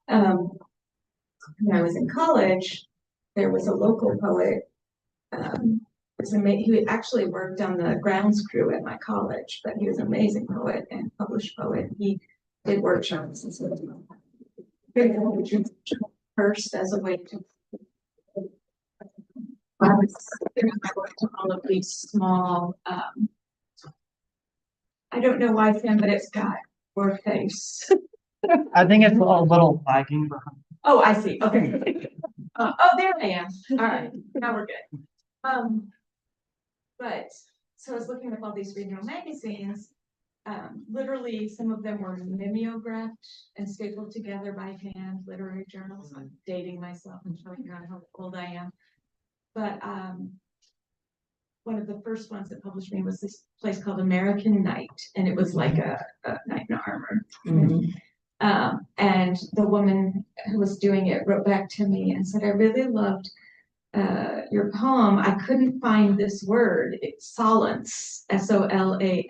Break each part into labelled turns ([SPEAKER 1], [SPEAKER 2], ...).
[SPEAKER 1] Um, when I was in college, there was a local poet. He actually worked on the grounds crew at my college, but he was an amazing poet and published poet. He did workshops and stuff. First, as a way to all of these small. I don't know why, Sam, but it's got your face.
[SPEAKER 2] I think it's a little lagging behind.
[SPEAKER 1] Oh, I see. Okay. Oh, there I am. All right, now we're good. But so I was looking up all these regional magazines. Literally, some of them were mimeographed and stapled together by hand. Literary journals. I'm dating myself and showing you how old I am. But one of the first ones that published me was this place called American Night, and it was like a knight in armor. And the woman who was doing it wrote back to me and said, I really loved your poem. I couldn't find this word, it's solence, SOLANCE,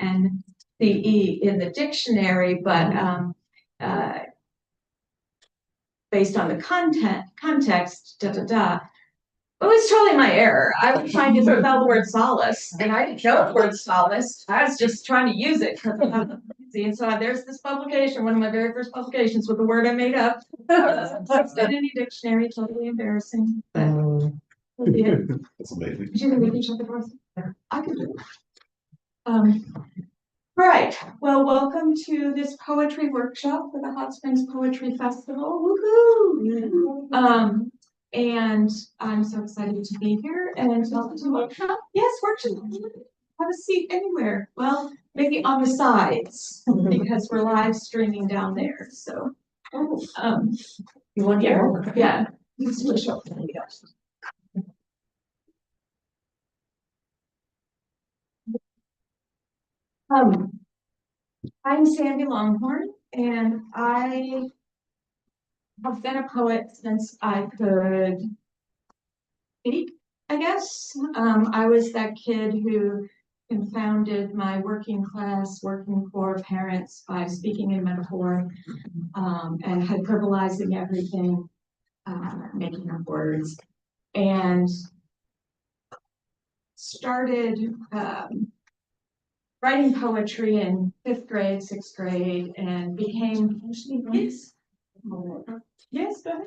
[SPEAKER 1] in the dictionary, but based on the context, it was totally my error. I was trying to spell the word solace, and I didn't know the word solace. I was just trying to use it because I'm lazy. And so there's this publication, one of my very first publications, with a word I made up. It's in any dictionary, totally embarrassing. But
[SPEAKER 3] That's amazing.
[SPEAKER 1] did you think we can shut the door? I can do it. Right. Well, welcome to this poetry workshop for the Hot Springs Poetry Festival. Woohoo! And I'm so excited to be here and welcome to workshop. Yes, workshop. Have a seat anywhere. Well, maybe on the sides because we're live streaming down there. So, you want here? Yeah. I'm Sandy Longhorn, and I have been a poet since I could speak, I guess. I was that kid who confounded my working class, working poor parents by speaking in metaphor and hyperbolizing everything, making up words, and started writing poetry in 5th grade, 6th grade, and became, yes, go ahead.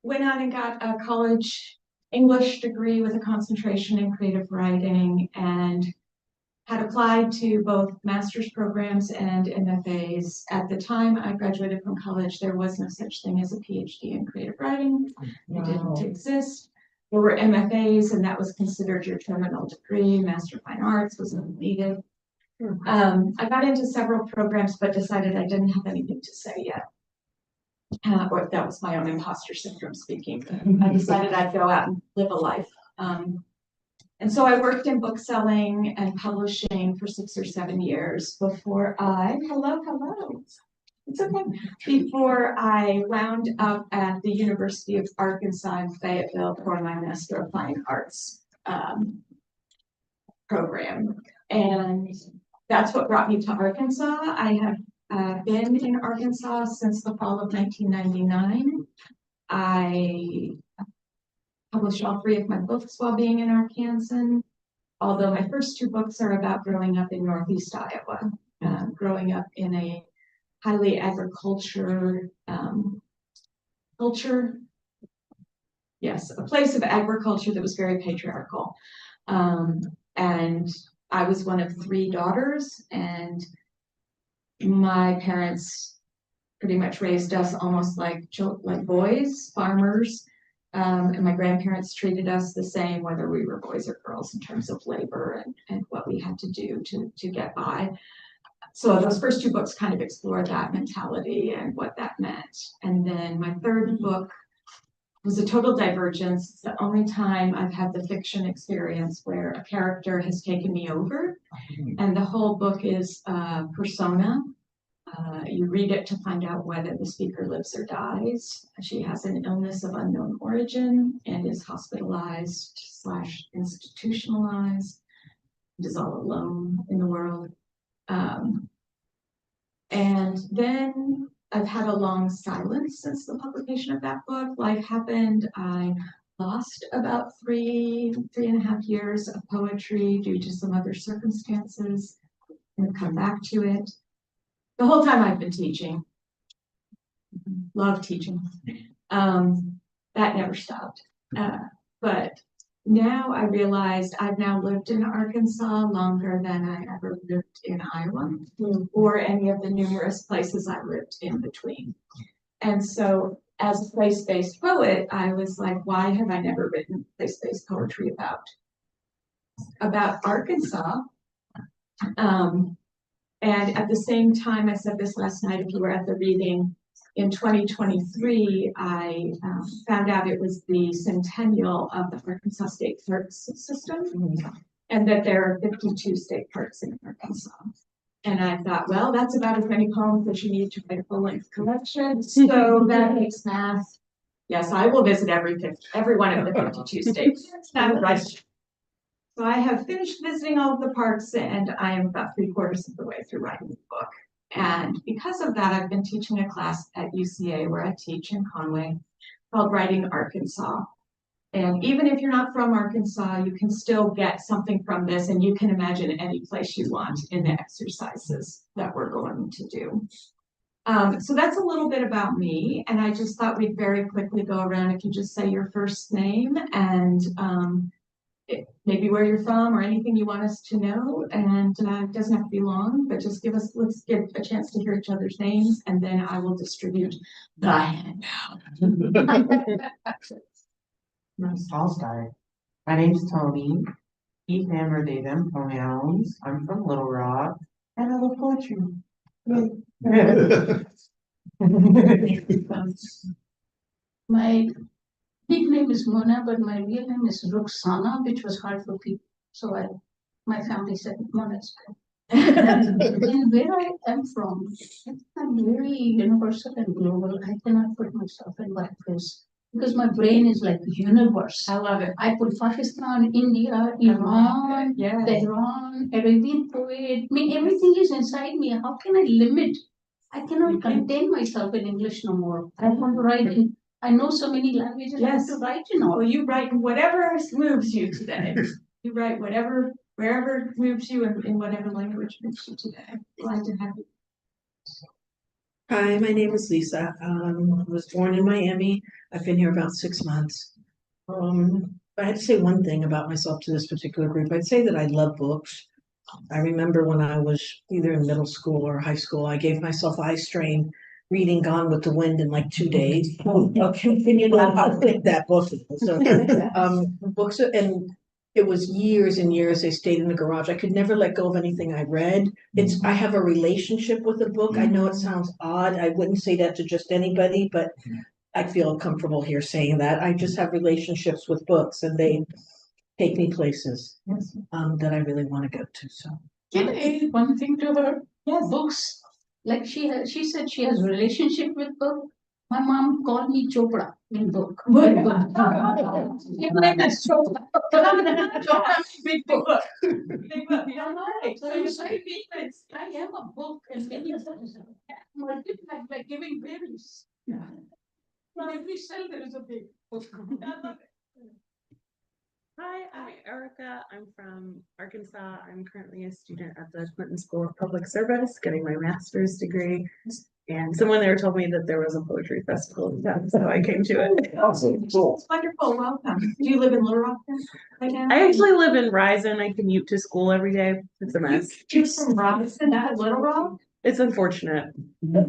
[SPEAKER 1] Went on and got a college English degree with a concentration in creative writing and had applied to both master's programs and MFAs. At the time I graduated from college, there was no such thing as a PhD in creative writing. It didn't exist. There were MFAs, and that was considered your terminal degree. Master of Fine Arts was needed. I got into several programs, but decided I didn't have anything to say yet. Or that was my own imposter syndrome speaking. I decided I'd go out and live a life. And so I worked in bookselling and publishing for 6 or 7 years before hello. It's okay. Before I wound up at the University of Arkansas in Fayetteville for my Master of Fine Arts program. And that's what brought me to Arkansas. I have been in Arkansas since the fall of 1999. I published all 3 of my books while being in Arkansas, although my first 2 books are about growing up in Northeast Iowa, growing up in a highly agriculture culture. Yes, a place of agriculture that was very patriarchal. And I was one of 3 daughters, and my parents pretty much raised us almost like boys, farmers. And my grandparents treated us the same, whether we were boys or girls, in terms of labor and what we had to do to get by. So those first 2 books kind of explored that mentality and what that meant. And then my 3rd book was a total divergence. It's the only time I've had the fiction experience where a character has taken me over. And the whole book is persona. You read it to find out whether the speaker lives or dies. She has an illness of unknown origin and is hospitalized/institutionalized, and is all alone in the world. And then I've had a long silence since the publication of that book. Life happened. I lost about 3.5 years of poetry due to some other circumstances, and come back to it. The whole time I've been teaching, love teaching. That never stopped. But now I realized I've now lived in Arkansas longer than I ever lived in Iowa or any of the numerous places I lived in between. And so as a place-based poet, I was like, why have I never written place-based poetry about Arkansas? And at the same time, I said this last night, if you were at the reading, in 2023, I found out it was the centennial of the Arkansas State Parks system, and that there are 52 state parks in Arkansas. And I thought, well, that's about as many poems as you need to write a full-length collection. So that makes math. Yes, I will visit every one of the 52 states. That's right. So I have finished visiting all of the parks, and I am about 3/4 of the way through writing the book. And because of that, I've been teaching a class at UCA where I teach in Conway called Writing Arkansas. And even if you're not from Arkansas, you can still get something from this, and you can imagine any place you want in the exercises that we're going to do. So that's a little bit about me, and I just thought we'd very quickly go around. If you just say your first name and maybe where you're from or anything you want us to know, and it doesn't have to be long, but just let's give a chance to hear each other's names, and then I will distribute the handout.
[SPEAKER 4] I'll start. My name's Tony. He, him, or they, them pronouns. I'm from Little Rock, and I love poetry.
[SPEAKER 5] My nickname is Mona, but my real name is Roxana, which was hard for people. So my family said Mona is good. And where I am from, I'm very universal and global. I cannot put myself in one place because my brain is like universe.
[SPEAKER 1] I love it.
[SPEAKER 5] I put Pakistan, India, Iran,
[SPEAKER 1] Yeah.
[SPEAKER 5] Tehran, Arabian poet. I mean, everything is inside me. How can I limit? I cannot contain myself in English no more. I want to write in. I know so many languages. I have to write in all.
[SPEAKER 1] Well, you write whatever moves you today. You write wherever moves you, in whatever language moves you today. Glad to have you.
[SPEAKER 6] Hi, my name is Lisa. I was born in Miami. I've been here about 6 months. If I had to say one thing about myself to this particular group, I'd say that I love books. I remember when I was either in middle school or high school, I gave myself eye strain reading Gone with the Wind in like 2 days. Okay, and you know how thick that book is. So, books, and it was years and years they stayed in the garage. I could never let go of anything I read. I have a relationship with a book. I know it sounds odd. I wouldn't say that to just anybody, but I feel comfortable here saying that. I just have relationships with books, and they take me places that I really want to go to. So
[SPEAKER 5] Can I add one thing to her? Yes. Books. Like she said she has a relationship with book. My mom called me Chopra in book. Your name is Chopra. Big book. Big book. I am a book and many others. Multiplied by giving babies. In every cell there is a big book.
[SPEAKER 7] Hi, I'm Erica. I'm from Arkansas. I'm currently a student at the Clinton School of Public Service, getting my master's degree. And someone there told me that there was a poetry festival in town, so I came to it.
[SPEAKER 1] Awesome. Cool. Wonderful. Welcome. Do you live in Little Rock right now?
[SPEAKER 7] I actually live in Risen. I commute to school every day. It's a mess.
[SPEAKER 1] You're from Robinson to Little Rock?
[SPEAKER 7] It's unfortunate.
[SPEAKER 1] You're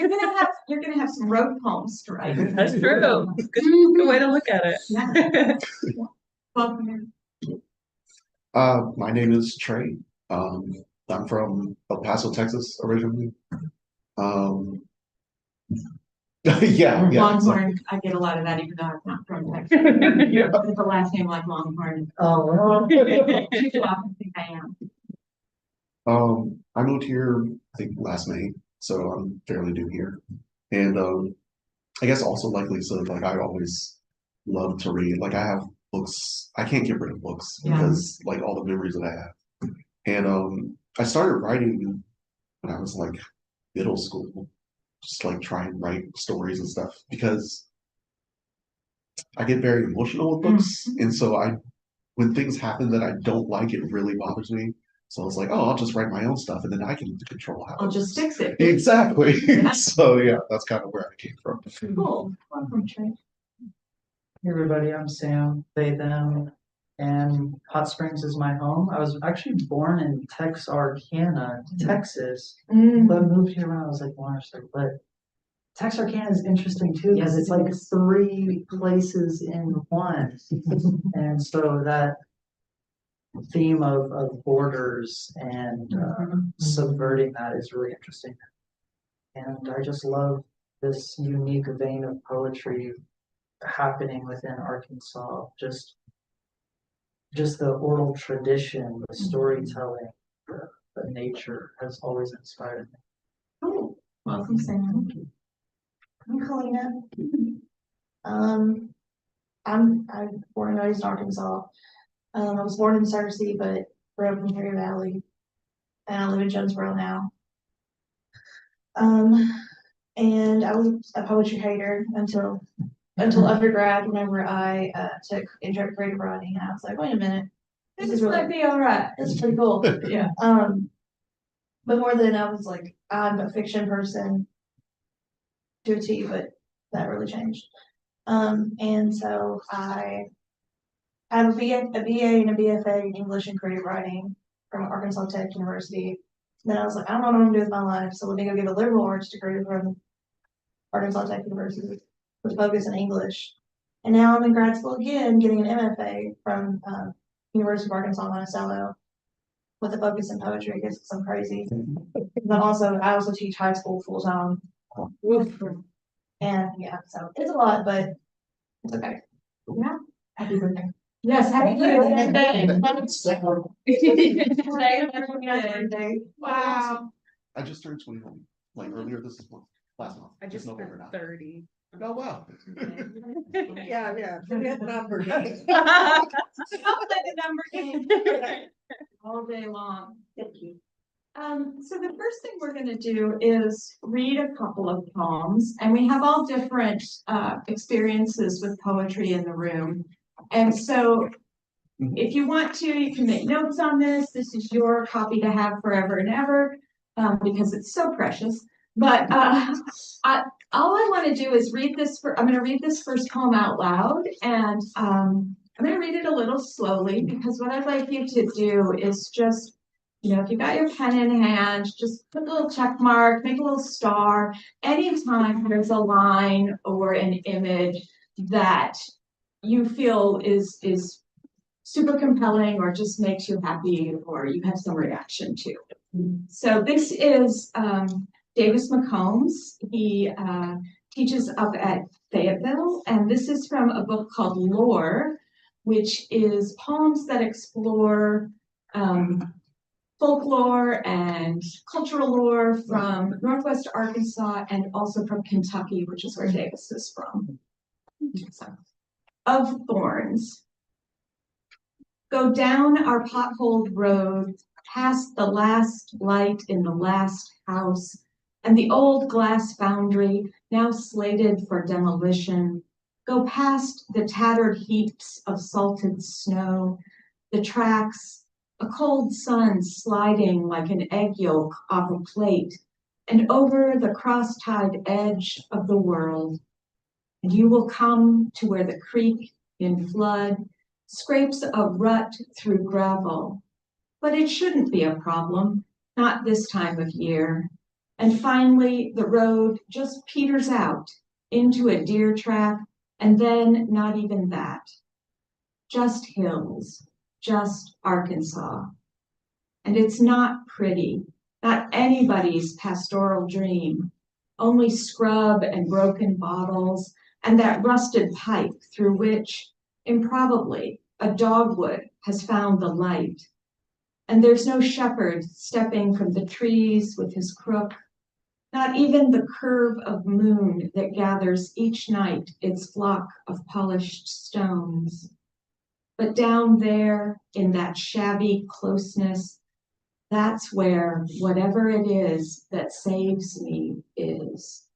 [SPEAKER 1] gonna have some road poems to write.
[SPEAKER 7] That's true. Good way to look at it.
[SPEAKER 1] Yeah. Welcome.
[SPEAKER 3] My name is Trey. I'm from El Paso, Texas, originally. Yeah.
[SPEAKER 1] Longhorn. I get a lot of that, even though I'm not from Texas. With the last name like Longhorn.
[SPEAKER 4] Oh,
[SPEAKER 1] People often think I am.
[SPEAKER 3] I moved here, I think last May, so I'm fairly new here. And I guess also like Lisa, like I always love to read. Like I have books, I can't get rid of books because like all the memories that I have. And I started writing when I was like middle school, just like try and write stories and stuff because I get very emotional with books, and so when things happen that I don't like, it really bothers me. So I was like, oh, I'll just write my own stuff, and then I can control how
[SPEAKER 1] I'll
[SPEAKER 3] it
[SPEAKER 1] just
[SPEAKER 3] works.
[SPEAKER 1] fix it.
[SPEAKER 3] Exactly. So yeah, that's kind of where I came from.
[SPEAKER 1] Cool. Welcome, Trey.
[SPEAKER 2] Hey everybody, I'm Sam, they, them, and Hot Springs is my home. I was actually born in Texarkana, Texas, but moved here when I was like 1 or so. But Texarkana is interesting too, because
[SPEAKER 1] Yes,
[SPEAKER 2] it's like 3 places in one. And so that theme of borders and subverting that is really interesting. And I just love this unique vein of poetry happening within Arkansas. Just the oral tradition, the storytelling, the nature has always inspired me.
[SPEAKER 1] Cool. Welcome, Sam.
[SPEAKER 8] I'm Kalina. I'm born and raised in Arkansas. I was born in Searcy, but grew up in Perry Valley, and I live in Jonesboro now. And I was a poetry hater until undergrad, whenever I took intro to creative writing, and I was like, wait a minute,
[SPEAKER 1] This might be all right.
[SPEAKER 8] this is pretty cool.
[SPEAKER 1] Yeah.
[SPEAKER 8] But more than I was like, I'm a fiction person to a T, but that really changed. And so I have a BA and a BFA in English and creative writing from Arkansas Tech University. Then I was like, I don't know what I'm gonna do with my life, so let me go get a liberal arts degree from Arkansas Tech University with focus in English. And now I'm in grad school again, getting an MFA from University of Arkansas Monticello with a focus in poetry because I'm crazy. But also, I also teach high school full time. And yeah, so it's a lot, but it's okay.
[SPEAKER 1] Yeah.
[SPEAKER 8] Happy birthday.
[SPEAKER 1] Yes, happy birthday. Wow.
[SPEAKER 3] I just turned 21, like earlier this month, last month.
[SPEAKER 7] I just
[SPEAKER 3] November
[SPEAKER 7] turned
[SPEAKER 3] now.
[SPEAKER 7] 30.
[SPEAKER 3] Oh wow.
[SPEAKER 6] Yeah, forget the number game.
[SPEAKER 1] I'll play the number game all day long.
[SPEAKER 8] Thank you.
[SPEAKER 1] So the first thing we're going to do is read a couple of poems, and we have all different experiences with poetry in the room. And so if you want to, you can make notes on this. This is your copy to have forever and ever, because it's so precious. But all I want to do is read this. I'm going to read this first poem out loud, and I'm going to read it a little slowly, because what I'd like you to do is just, if you got your pen in hand, just put a little check mark, make a little star. Anytime there's a line or an image that you feel is super compelling or just makes you happy or you have some reaction to. So this is Davis McCombs. He teaches up at Fayetteville, and this is from a book called Lore, which is poems that explore folklore and cultural lore from Northwest Arkansas and also from Kentucky, which is where Davis is from. So, of thorns. Go down our potholed road, past the last light in the last house, and the old glass foundry, now slated for demolition. Go past the tattered heaps of salted snow, the tracks, a cold sun sliding like an egg yolk off a plate, and over the cross-tied edge of the world. And you will come to where the creek in flood scrapes a rut through gravel. But it shouldn't be a problem, not this time of year. And finally, the road just peters out into a deer trap, and then not even that. Just hills, just Arkansas. And it's not pretty, not anybody's pastoral dream, only scrub and broken bottles and that rusted pipe through which, improbably, a dogwood has found the light. And there's no shepherd stepping from the trees with his crook, not even the curve of moon that gathers each night its flock of polished stones. But down there in that shabby closeness, that's where whatever it is that saves me is,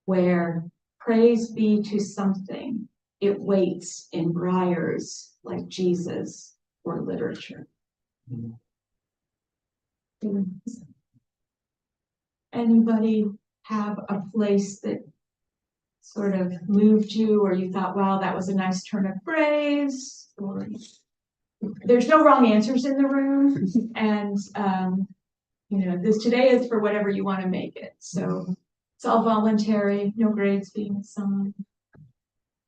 [SPEAKER 1] where praise be to something, it waits in briars like Jesus or literature. Anybody have a place that sort of moved you, or you thought, wow, that was a nice turn of phrase? Or there's no wrong answers in the room, and this today is for whatever you want to make it. So it's all voluntary, no grades being assigned.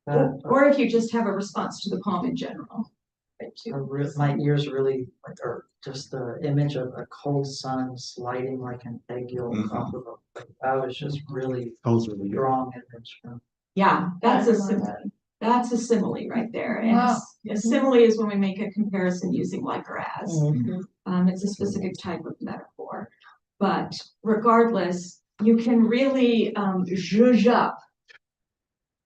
[SPEAKER 1] Or if you just have a response to the poem in general.
[SPEAKER 2] My ears really, or just the image of a cold sun sliding like an egg yolk off of that was just really strong image.
[SPEAKER 1] Yeah, that's a simile. That's a simile right there. And
[SPEAKER 5] Wow.
[SPEAKER 1] a simile is when we make a comparison using like or as. It's a specific type of metaphor. But regardless, you can really zhuzh up.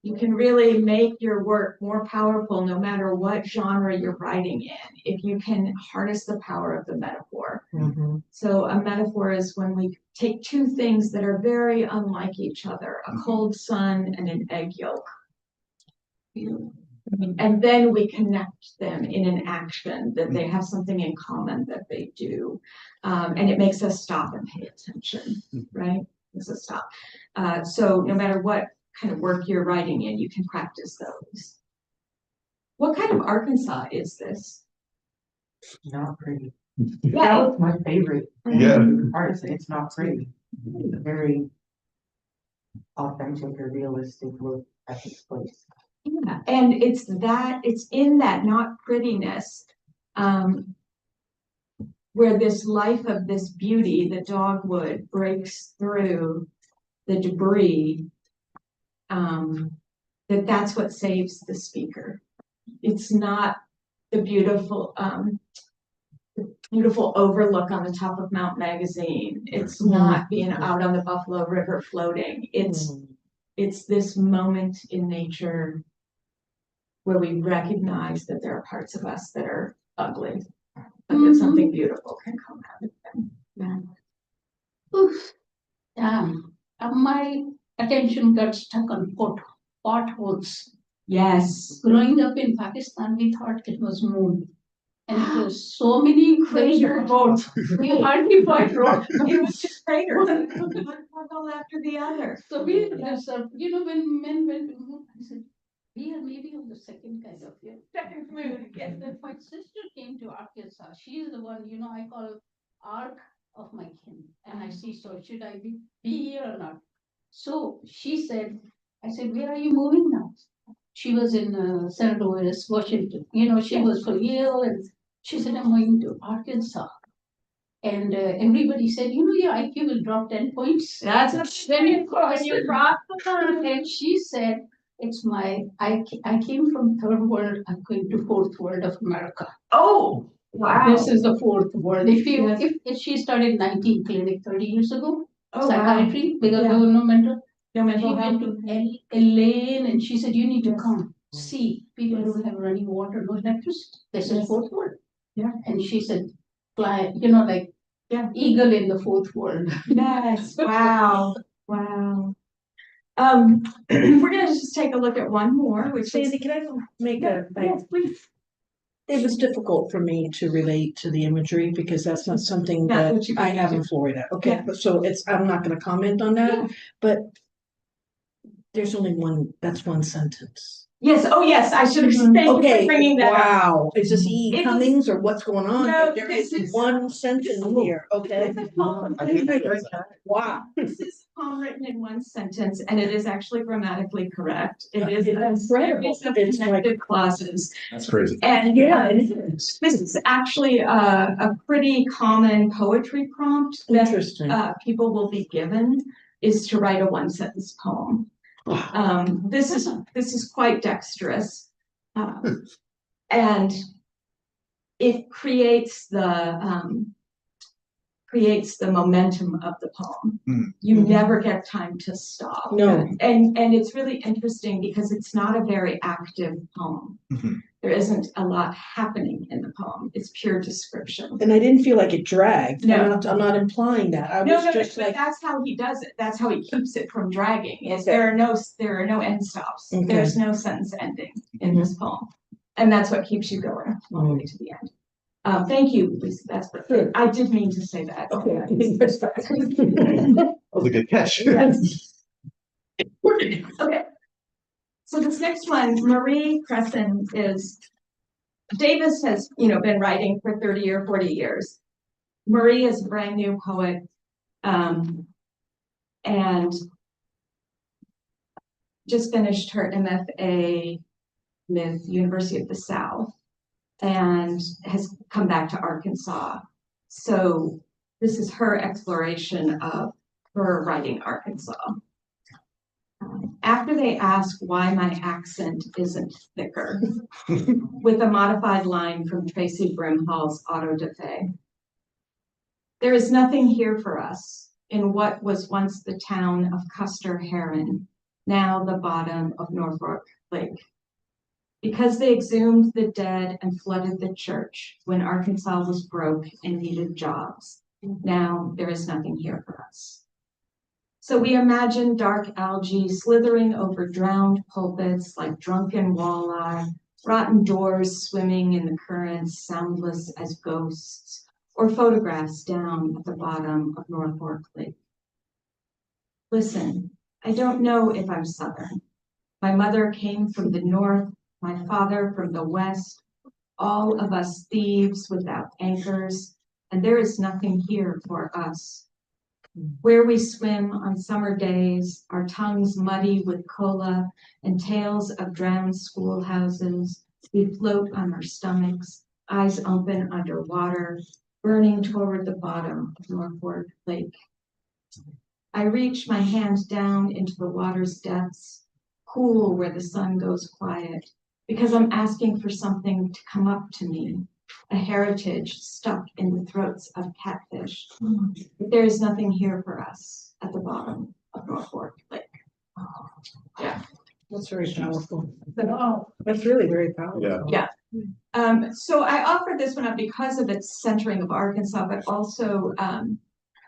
[SPEAKER 1] You can really make your work more powerful no matter what genre you're writing in, if you can harness the power of the metaphor. So a metaphor is when we take two things that are very unlike each other, a cold sun and an egg yolk. And then we connect them in an action that they have something in common that they do. And it makes us stop and pay attention, right? Makes us stop. So no matter what kind of work you're writing in, you can practice those. What kind of Arkansas is this?
[SPEAKER 4] Not pretty.
[SPEAKER 1] Yeah.
[SPEAKER 4] That was my favorite.
[SPEAKER 3] Yeah.
[SPEAKER 4] Part is it's not pretty. It's a very authentic or realistic look at this place.
[SPEAKER 1] Yeah, and it's in that not prettiness, where this life of this beauty, the dogwood, breaks through the debris, that's what saves the speaker. It's not the beautiful overlook on the top of Mount Magazine. It's not being out on the Buffalo River floating. It's this moment in nature where we recognize that there are parts of us that are ugly, but that something beautiful can come out of them. Yeah.
[SPEAKER 5] Oof. My attention got stuck on potholes.
[SPEAKER 1] Yes.
[SPEAKER 5] Growing up in Pakistan, we thought it was moon. And it was so many craters. We hardly find road.
[SPEAKER 1] It was just craters. One after the other.
[SPEAKER 5] So we, when men went to moon, I said, we are maybe on the second kind of second moon. Yes. Then my sister came to Arkansas. She is the one, I call arc of my kin. And I see, so should I be here or not? So she said, I said, where are you moving now? She was in St. Louis, Washington. She was for Yale, and she said, I'm going to Arkansas. And everybody said, your IQ will drop 10 points.
[SPEAKER 1] That's when you cross the line.
[SPEAKER 5] And she said, I came from third world, I'm going to fourth world of America.
[SPEAKER 1] Oh, wow.
[SPEAKER 5] This is the fourth world. If she started 19 clinic 30 years ago, psychiatry, because there was no mental health. She went to Elaine and she said, you need to come see. People don't have running water, no electricity. This is fourth world.
[SPEAKER 1] Yeah.
[SPEAKER 5] And she said, fly, eagle in the fourth world.
[SPEAKER 1] Yes. Wow. Wow. We're gonna just take a look at one more, which
[SPEAKER 6] Sandy, can I make
[SPEAKER 1] yes, please.
[SPEAKER 6] It was difficult for me to relate to the imagery because that's not something that I have in Florida. Okay, but so I'm not gonna comment on that, but there's only that's one sentence.
[SPEAKER 1] Yes, oh yes, I should have thank you for bringing that up.
[SPEAKER 6] Wow, is this E. Cummings or what's going on?
[SPEAKER 1] No,
[SPEAKER 6] There
[SPEAKER 1] this
[SPEAKER 6] is
[SPEAKER 1] is-
[SPEAKER 6] one sentence here, okay? Wow.
[SPEAKER 1] This is a poem written in one sentence, and it is actually grammatically correct. It is
[SPEAKER 6] incredible.
[SPEAKER 1] It's of
[SPEAKER 6] It's like-
[SPEAKER 1] connected clauses.
[SPEAKER 3] That's crazy.
[SPEAKER 1] And this is actually a pretty common poetry prompt that
[SPEAKER 6] Interesting.
[SPEAKER 1] people will be given, is to write a one sentence poem. This is quite dexterous, and it creates the creates the momentum of the poem.
[SPEAKER 3] Mm.
[SPEAKER 1] You never get time to stop.
[SPEAKER 6] No.
[SPEAKER 1] And it's really interesting because it's not a very active poem.
[SPEAKER 3] Mhm.
[SPEAKER 1] There isn't a lot happening in the poem. It's pure description.
[SPEAKER 6] And I didn't feel like it dragged.
[SPEAKER 1] No.
[SPEAKER 6] I'm not implying that. I
[SPEAKER 1] No,
[SPEAKER 6] was
[SPEAKER 1] no,
[SPEAKER 6] just
[SPEAKER 1] but
[SPEAKER 6] like,
[SPEAKER 1] that's how he does it. That's how he keeps it from dragging. Is
[SPEAKER 6] Okay.
[SPEAKER 1] there are no end stops.
[SPEAKER 6] Okay.
[SPEAKER 1] There's no sentence ending in this poem. And that's what keeps you going all the way to the end. Thank you, Lisa. That's perfect.
[SPEAKER 6] Sure.
[SPEAKER 1] I did mean to say that.
[SPEAKER 6] okay.
[SPEAKER 3] That was a good catch.
[SPEAKER 1] Yes. Okay. So this next one, Marie Cresson is, Davis has, been writing for 30 or 40 years. Marie is a brand new poet, and just finished her MFA with University of the South and has come back to Arkansas. So this is her exploration of her writing Arkansas. After they ask why my accent isn't thicker, with a modified line from Tracy Brimhall's Auto da Fe. There is nothing here for us in what was once the town of Custer Heron, now the bottom of Norfolk Lake. Because they exhumed the dead and flooded the church when Arkansas was broke and needed jobs. Now there is nothing here for us. So we imagine dark algae slithering over drowned pulpits like drunken walleye, rotten doors swimming in the currents, soundless as ghosts, or photographs down at the bottom of Norfolk Lake. Listen, I don't know if I'm Southern. My mother came from the North, my father from the West, all of us thieves without anchors, and there is nothing here for us. Where we swim on summer days, our tongues muddy with cola and tales of drowned schoolhouses, we float on our stomachs, eyes open underwater, burning toward the bottom of Norfolk Lake. I reach my hand down into the water's depths, cool where the sun goes quiet, because I'm asking for something to come up to me, a heritage stuck in the throats of catfish. But there is nothing here for us at the bottom of Norfolk Lake. Yeah.
[SPEAKER 6] That's very powerful.
[SPEAKER 1] So,
[SPEAKER 6] That's really very powerful.
[SPEAKER 3] Yeah.
[SPEAKER 1] so I offered this one up because of its centering of Arkansas, but also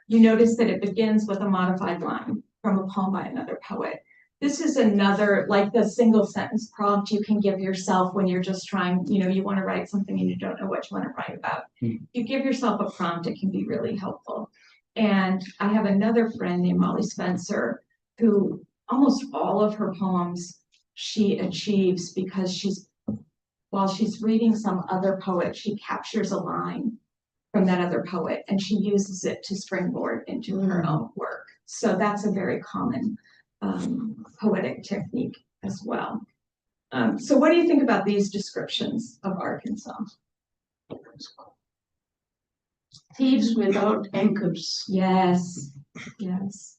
[SPEAKER 1] you notice that it begins with a modified line from a poem by another poet. This is another, like the single sentence prompt you can give yourself when you're just trying, you want to write something and you don't know what you want to write about. You give yourself a prompt, it can be really helpful. And I have another friend named Molly Spencer, who almost all of her poems she achieves because while she's reading some other poet, she captures a line from that other poet and she uses it to springboard into her own work. So that's a very common poetic technique as well. So what do you think about these descriptions of Arkansas?
[SPEAKER 5] Thieves without anchors.
[SPEAKER 1] Yes, yes,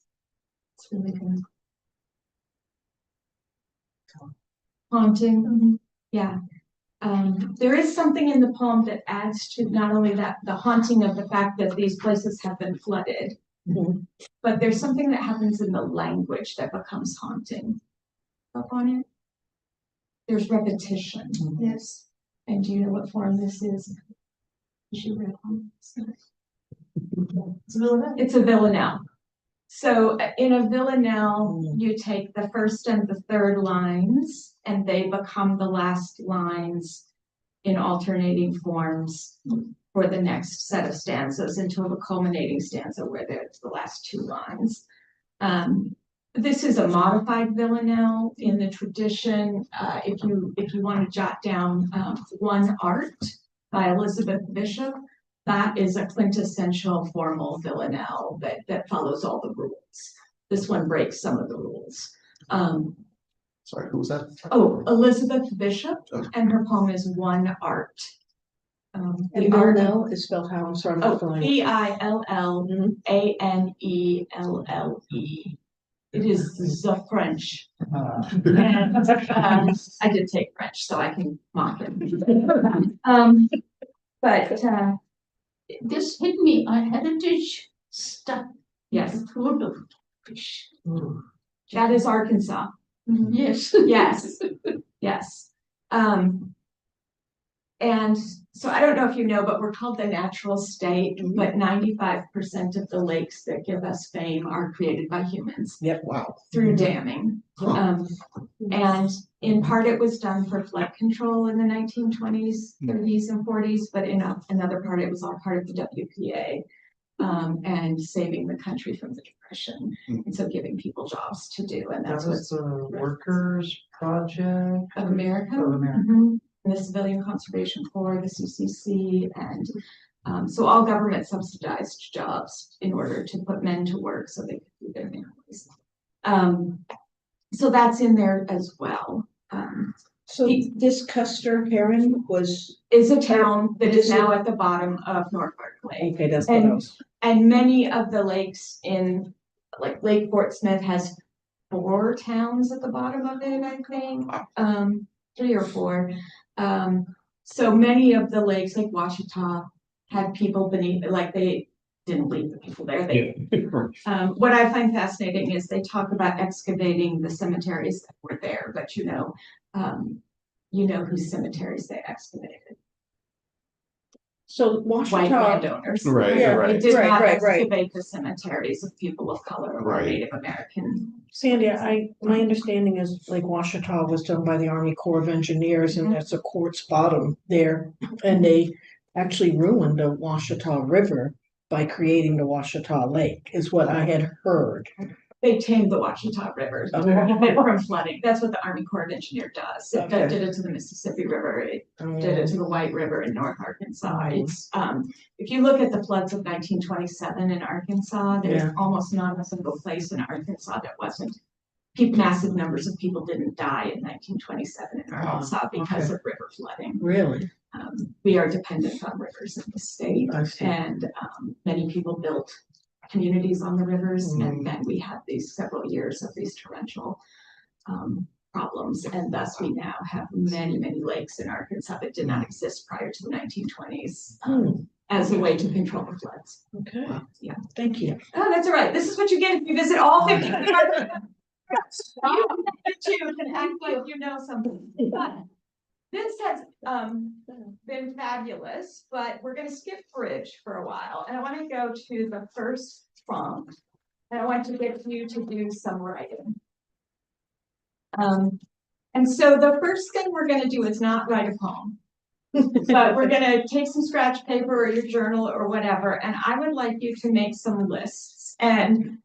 [SPEAKER 1] it's really good. Haunting, yeah. There is something in the poem that adds to not only that, the haunting of the fact that these places have been flooded, but there's something that happens in the language that becomes haunting. Up on it? There's repetition.
[SPEAKER 8] Yes.
[SPEAKER 1] And do you know what form this is? She read one. It's a villanelle. So in a villanelle, you take the first and the third lines, and they become the last lines in alternating forms for the next set of stanzas until the culminating stanza where there's the last two lines. This is a modified villanelle in the tradition. If you want to jot down One Art by Elizabeth Bishop, that is a quintessential formal villanelle that follows all the rules. This one breaks some of the rules.
[SPEAKER 3] Sorry, who was that?
[SPEAKER 1] Oh, Elizabeth Bishop,
[SPEAKER 3] Oh.
[SPEAKER 1] and her poem is One Art.
[SPEAKER 6] And Villanelle is spelled how? I'm sorry, I'm not familiar.
[SPEAKER 1] Villanelle. It is the French. And I did take French, so I can mock it. But
[SPEAKER 5] this hit me, our heritage stuff,
[SPEAKER 1] Yes,
[SPEAKER 5] food of fish.
[SPEAKER 1] that is Arkansas.
[SPEAKER 5] Yes.
[SPEAKER 1] Yes, yes. And so I don't know if you know, but we're called the natural state, but 95% of the lakes that give us fame are created by humans
[SPEAKER 3] Wow.
[SPEAKER 1] through damming.
[SPEAKER 3] Huh.
[SPEAKER 1] And in part it was done for flood control in the 1920s, 30s and 40s, but in another part it was all part of the WPA. And saving the country from the depression, and so giving people jobs to do, and
[SPEAKER 2] That
[SPEAKER 1] that's
[SPEAKER 2] was
[SPEAKER 1] what's
[SPEAKER 2] the Workers Project
[SPEAKER 1] of America.
[SPEAKER 2] of America.
[SPEAKER 1] Mhm. And the Civilian Conservation Corps, the CCC, and so all government subsidized jobs in order to put men to work so they could feed their families. So that's in there as well.
[SPEAKER 6] So this Custer Heron was,
[SPEAKER 1] Is a town that is now at the bottom of Norfolk Lake.
[SPEAKER 6] okay, that's what I was.
[SPEAKER 1] And many of the lakes in, like Lake Fort Smith has 4 towns at the bottom of it, I think, 3 or 4. So many of the lakes, like Washita, had people beneath, like they didn't leave the people there. What I find fascinating is they talk about excavating the cemeteries that were there, but you know whose cemeteries they excavated.
[SPEAKER 6] So
[SPEAKER 1] White
[SPEAKER 6] Washita,
[SPEAKER 1] landowners.
[SPEAKER 3] Right,
[SPEAKER 6] Yeah,
[SPEAKER 3] right.
[SPEAKER 1] They did not
[SPEAKER 6] right.
[SPEAKER 1] excavate the cemeteries of people of color or
[SPEAKER 3] Right.
[SPEAKER 1] Native American.
[SPEAKER 6] Sandy, my understanding is like Washita was done by the Army Corps of Engineers and there's a quartz bottom there. And they actually ruined the Washita River by creating the Washita Lake, is what I had heard.
[SPEAKER 1] They tamed the Washita River to
[SPEAKER 6] Okay.
[SPEAKER 1] keep it from flooding. That's what the Army Corps of Engineer does. It
[SPEAKER 6] Okay.
[SPEAKER 1] did it to the Mississippi River. It did it to the White River in North Arkansas. It's if you look at the floods of 1927 in Arkansas, there's
[SPEAKER 6] Yeah.
[SPEAKER 1] almost not a single place in Arkansas that wasn't. Massive numbers of people didn't die in 1927 in Arkansas because of river flooding.
[SPEAKER 6] Really?
[SPEAKER 1] We are dependent on rivers in the state,
[SPEAKER 6] I see.
[SPEAKER 1] and many people built communities on the rivers, and then we had these several years of these torrential problems, and thus we now have many, many lakes in Arkansas that did not exist prior to the 1920s as a way to control the floods.
[SPEAKER 6] Okay.
[SPEAKER 1] Yeah.
[SPEAKER 6] Thank you.
[SPEAKER 1] Oh, that's all right. This is what you get if you visit all 50. You can act like you know something. But this has been fabulous, but we're going to skip bridge for a while, and I want to go to the first prompt, and I want to get you to do some writing. And so the first thing we're going to do is not write a poem, but we're going to take some scratch paper or your journal or whatever, and I would like you to make some lists. And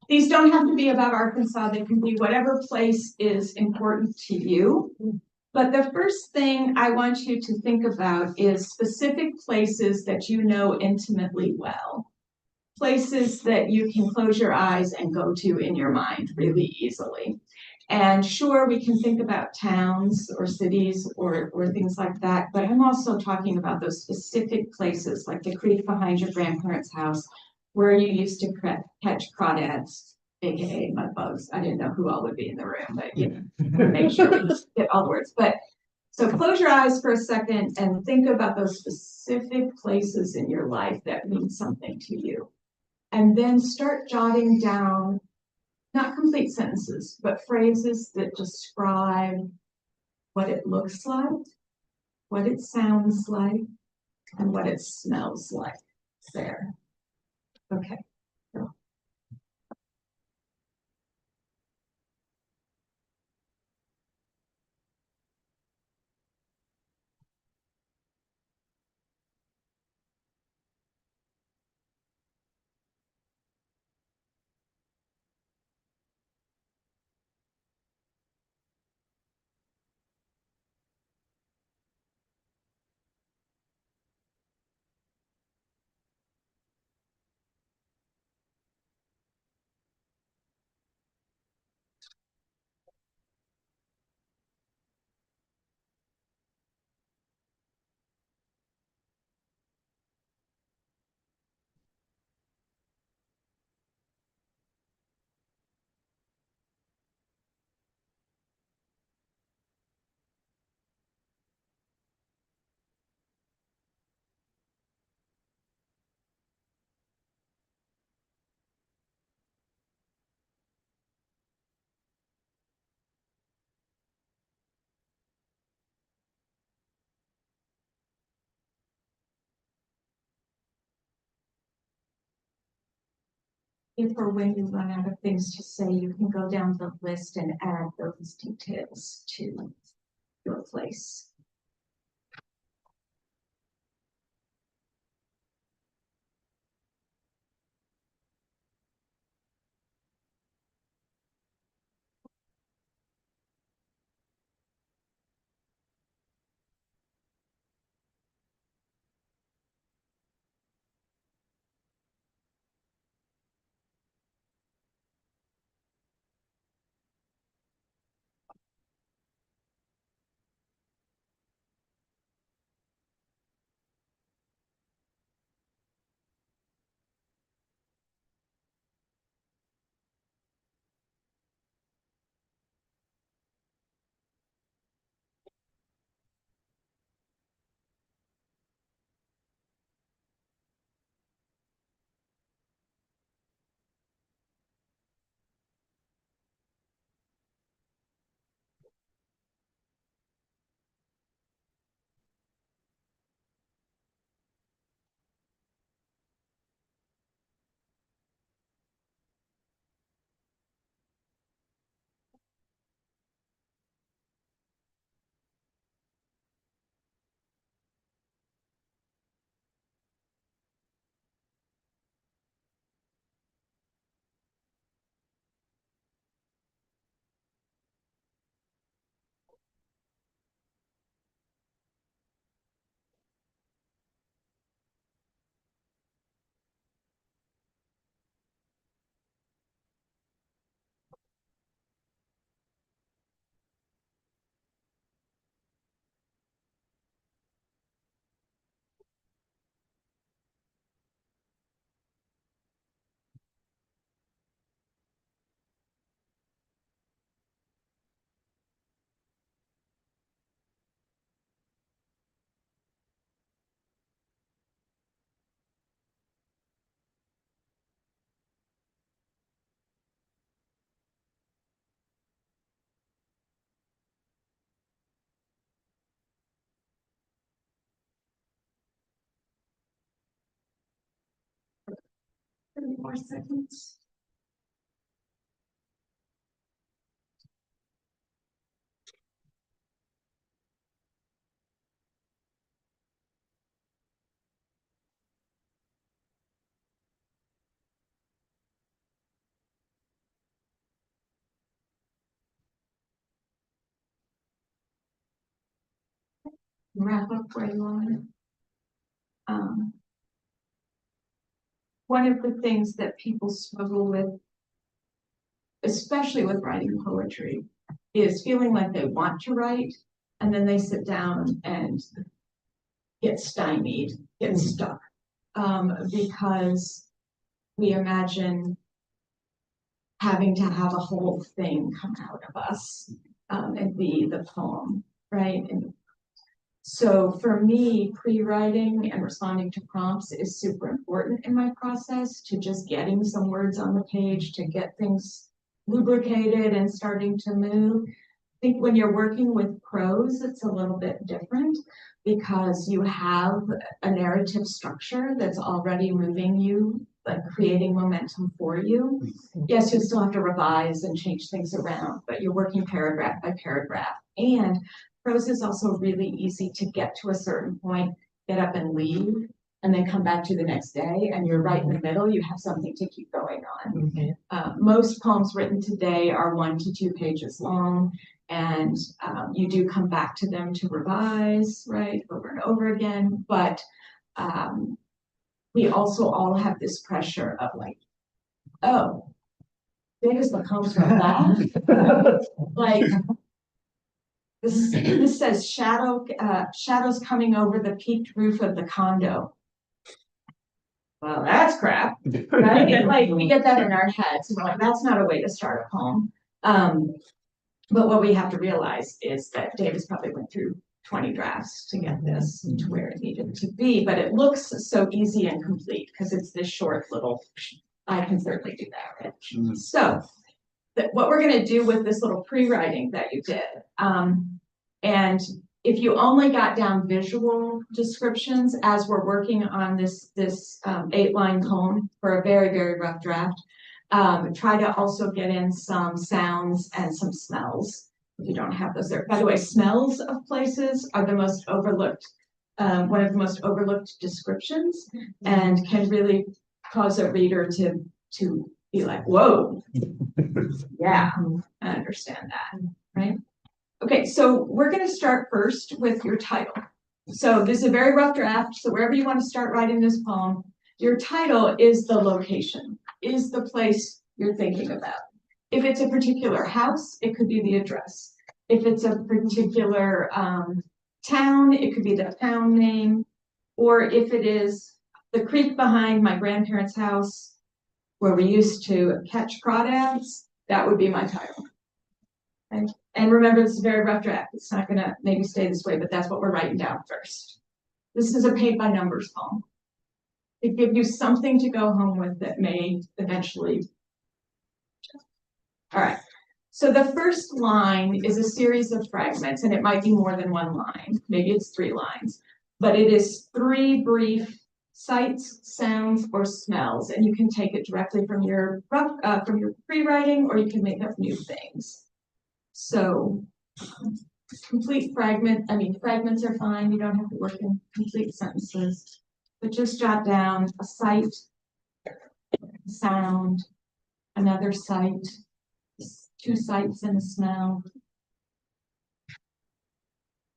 [SPEAKER 1] these don't have to be about Arkansas. They can be whatever place is important to you. But the first thing I want you to think about is specific places that you know intimately well. Places that you can close your eyes and go to in your mind really easily. And sure, we can think about towns or cities or things like that, but I'm also talking about those specific places like the creek behind your grandparents' house where you used to catch crawdads, aka mud bugs. I didn't know who all would be in the room, but make sure we get all the words. But so close your eyes for a second and think about those specific places in your life that mean something to you. And then start jotting down, not complete sentences, but phrases that describe what it looks like, what it sounds like, and what it smells like there. Okay. if or when you run out of things to say, you can go down the list and add those details to your place. Three more seconds. Wrap up where you want. One of the things that people struggle with, especially with writing poetry, is feeling like they want to write, and then they sit down and get stymied, get stuck, because we imagine having to have a whole thing come out of us, and be the poem, right? And so for me, pre-writing and responding to prompts is super important in my process, to just getting some words on the page, to get things lubricated and starting to move. I think when you're working with prose, it's a little bit different because you have a narrative structure that's already moving you, like creating momentum for you. Yes, you still have to revise and change things around, but you're working paragraph by paragraph. And prose is also really easy to get to a certain point, get up and leave, and then come back to the next day, and you're right in the middle, you have something to keep going on. Most poems written today are 1 to 2 pages long, and you do come back to them to revise, right, over and over again, but we also all have this pressure of like, oh, Vegas comes from that. Like, this says shadows coming over the peaked roof of the condo. Well, that's crap, right? Like, we get that in our heads, and we're like, that's not a way to start a poem. But what we have to realize is that Davis probably went through 20 drafts to get this to where it needed to be, but it looks so easy and complete because it's this short little, I can certainly do that, right? So what we're going to do with this little pre-writing that you did, and if you only got down visual descriptions as we're working on this 8-line poem for a very, very rough draft, Try to also get in some sounds and some smells if you don't have those there. By the way, smells of places are the most overlooked, one of the most overlooked descriptions, and can really cause a reader to be like, whoa, yeah, I understand that, right? Okay, so we're gonna start first with your title. So this is a very rough draft, so wherever you want to start writing this poem, your title is the location, is the place you're thinking about. If it's a particular house, it could be the address. If it's a particular town, it could be the town name. Or if it is the creek behind my grandparents' house where we used to catch crawdads, that would be my title. Okay? And remember, this is a very rough draft. It's not gonna maybe stay this way, but that's what we're writing down first. This is a paint by numbers poem. To give you something to go home with that may eventually. All right. So the first line is a series of fragments, and it might be more than one line. Maybe it's 3 lines, but it is 3 brief sights, sounds, or smells, and you can take it directly from your pre-writing, or you can make up new things. So complete fragment, fragments are fine. You don't have to work in complete sentences, but just jot down a sight, sound, another sight, 2 sights and a smell.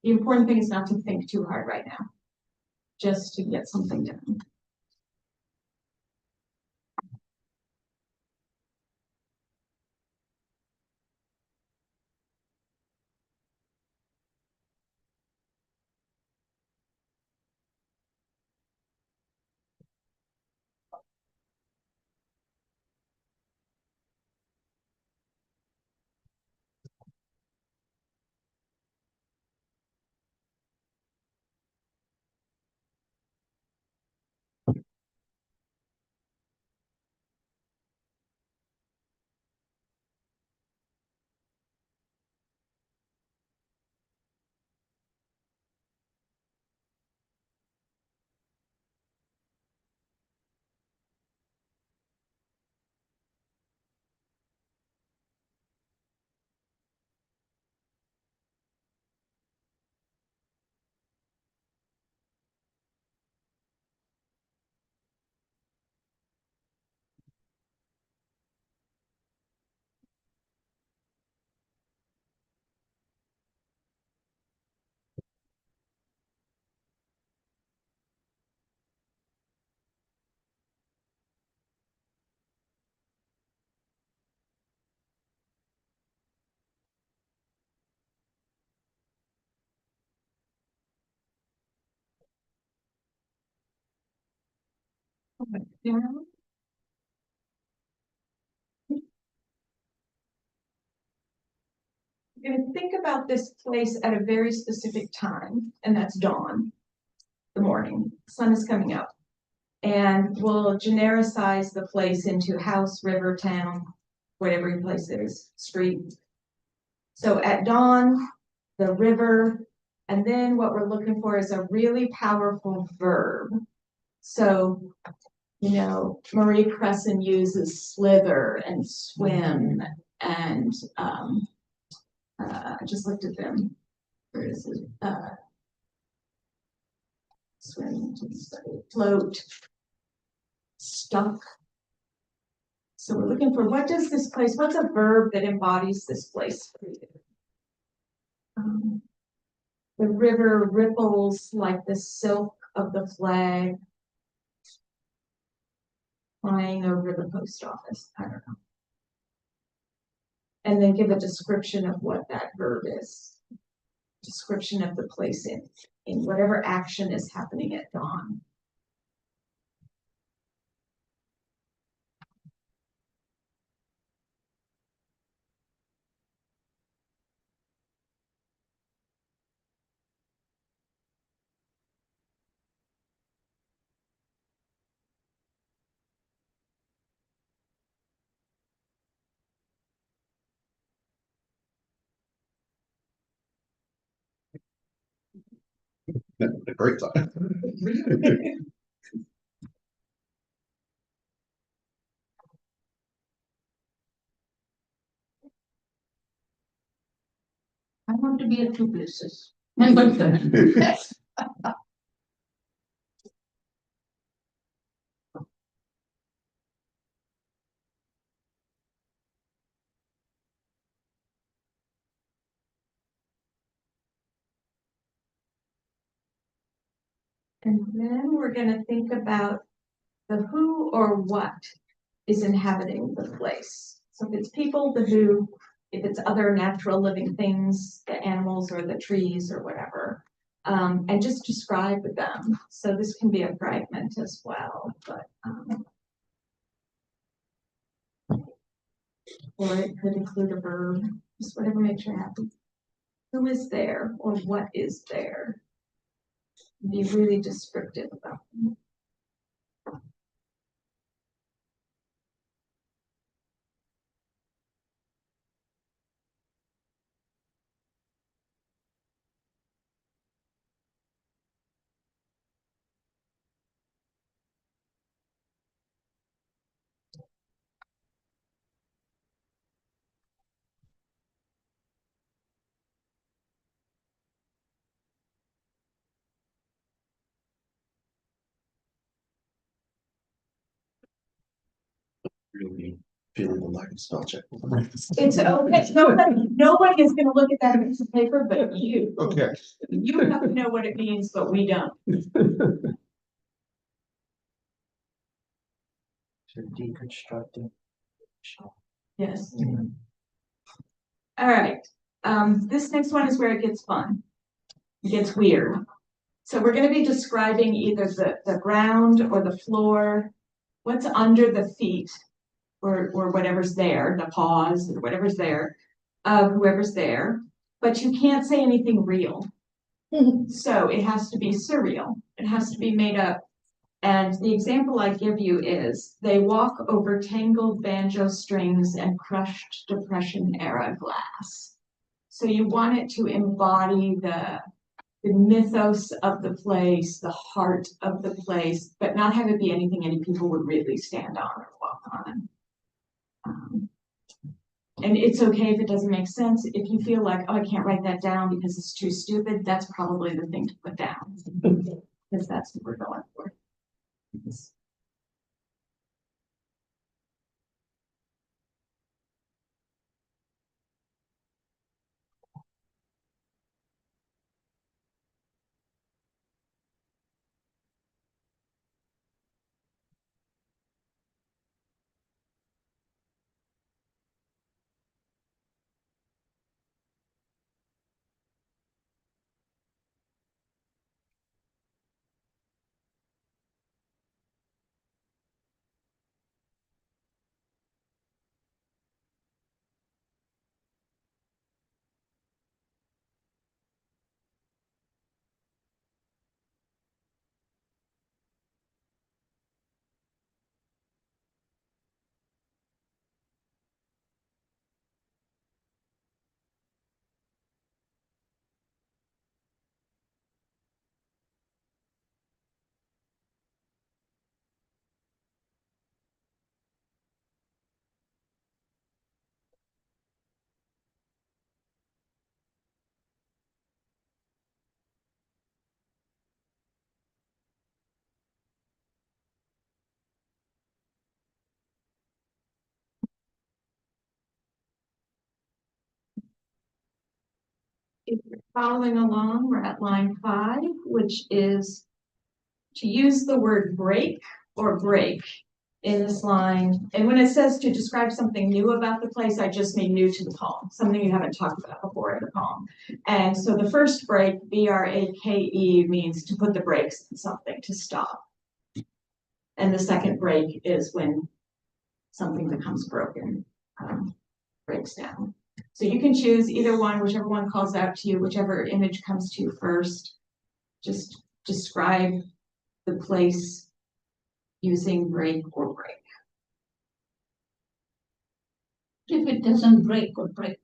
[SPEAKER 1] The important thing is not to think too hard right now, just to get something done. Yeah. You're going to think about this place at a very specific time, and that's dawn, the morning. The sun is coming up. And we'll genericize the place into house, river, town, whatever your place is, street. So at dawn, the river, and then what we're looking for is a really powerful verb. So, Marie Cresson uses slither and swim, and I just looked at them. Where is it? Swim, float, stuck. So we're looking for what's a verb that embodies this place for you? The river ripples like the silk of the flag flying over the post office. I don't know. And then give a description of what that verb is. Description of the place in whatever action is happening at dawn.
[SPEAKER 3] A great time.
[SPEAKER 5] want to be at two places. And but
[SPEAKER 1] And then we're gonna think about the who or what is inhabiting the place. So if it's people, the who, if it's other natural living things, the animals or the trees or whatever. And just describe them. So this can be a fragment as well, but, or it could include a verb, just whatever makes you happy. Who is there or what is there? Be really descriptive about them.
[SPEAKER 3] Really feeling the lack of spell check.
[SPEAKER 1] It's okay. Nobody is gonna look at that piece of paper, but you.
[SPEAKER 3] Okay.
[SPEAKER 1] You have to know what it means, but we don't.
[SPEAKER 2] So deconstructing.
[SPEAKER 1] Yes. All right. This next one is where it gets fun. It gets weird. So we're gonna be describing either the ground or the floor, what's under the feet, or whatever's there, the paws or whatever's there, of whoever's there. But you can't say anything real. So it has to be surreal. It has to be made up. And the example I give you is they walk over tangled banjo strings and crushed Depression era glass. So you want it to embody the mythos of the place, the heart of the place, but not have it be anything any people would really stand on or walk on. And it's okay if it doesn't make sense. If you feel like, oh, I can't write that down because it's too stupid, that's probably the thing to put down. Because that's what we're going for. If you're following along, we're at line 5, which is to use the word break or break in this line. And when it says to describe something new about the place, I just mean new to the poem, something you haven't talked about before in the poem. And so the first break, B-R-A-K-E, means to put the brakes on something, to stop. And the second break is when something becomes broken, breaks down. So you can choose either one, whichever one calls out to you, whichever image comes to you first. Just describe the place using break or break.
[SPEAKER 5] if it doesn't break or break,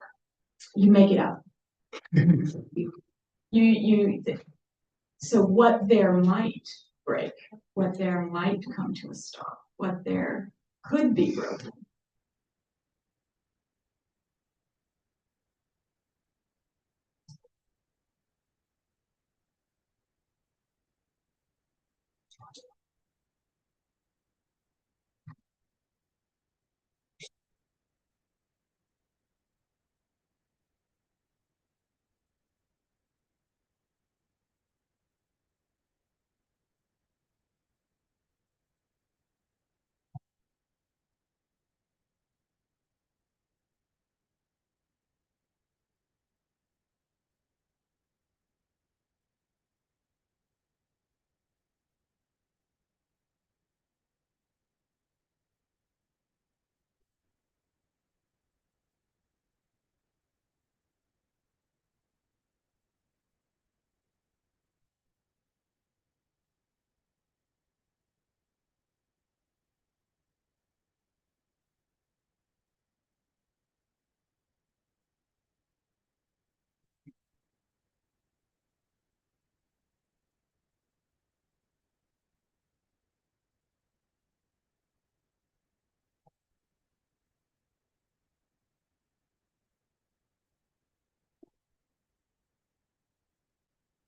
[SPEAKER 1] You make it up. So what there might break, what there might come to a stop, what there could be broken.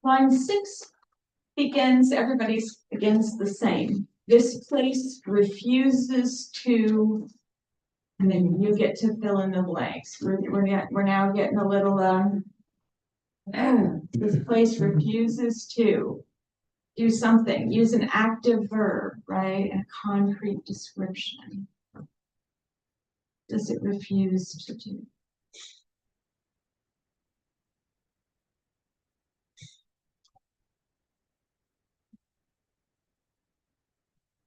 [SPEAKER 1] Line 6 everybody's begins the same. This place refuses to, and then you get to fill in the blanks. We're now getting a little, this place refuses to do something, use an active verb, right? A concrete description. Does it refuse to do?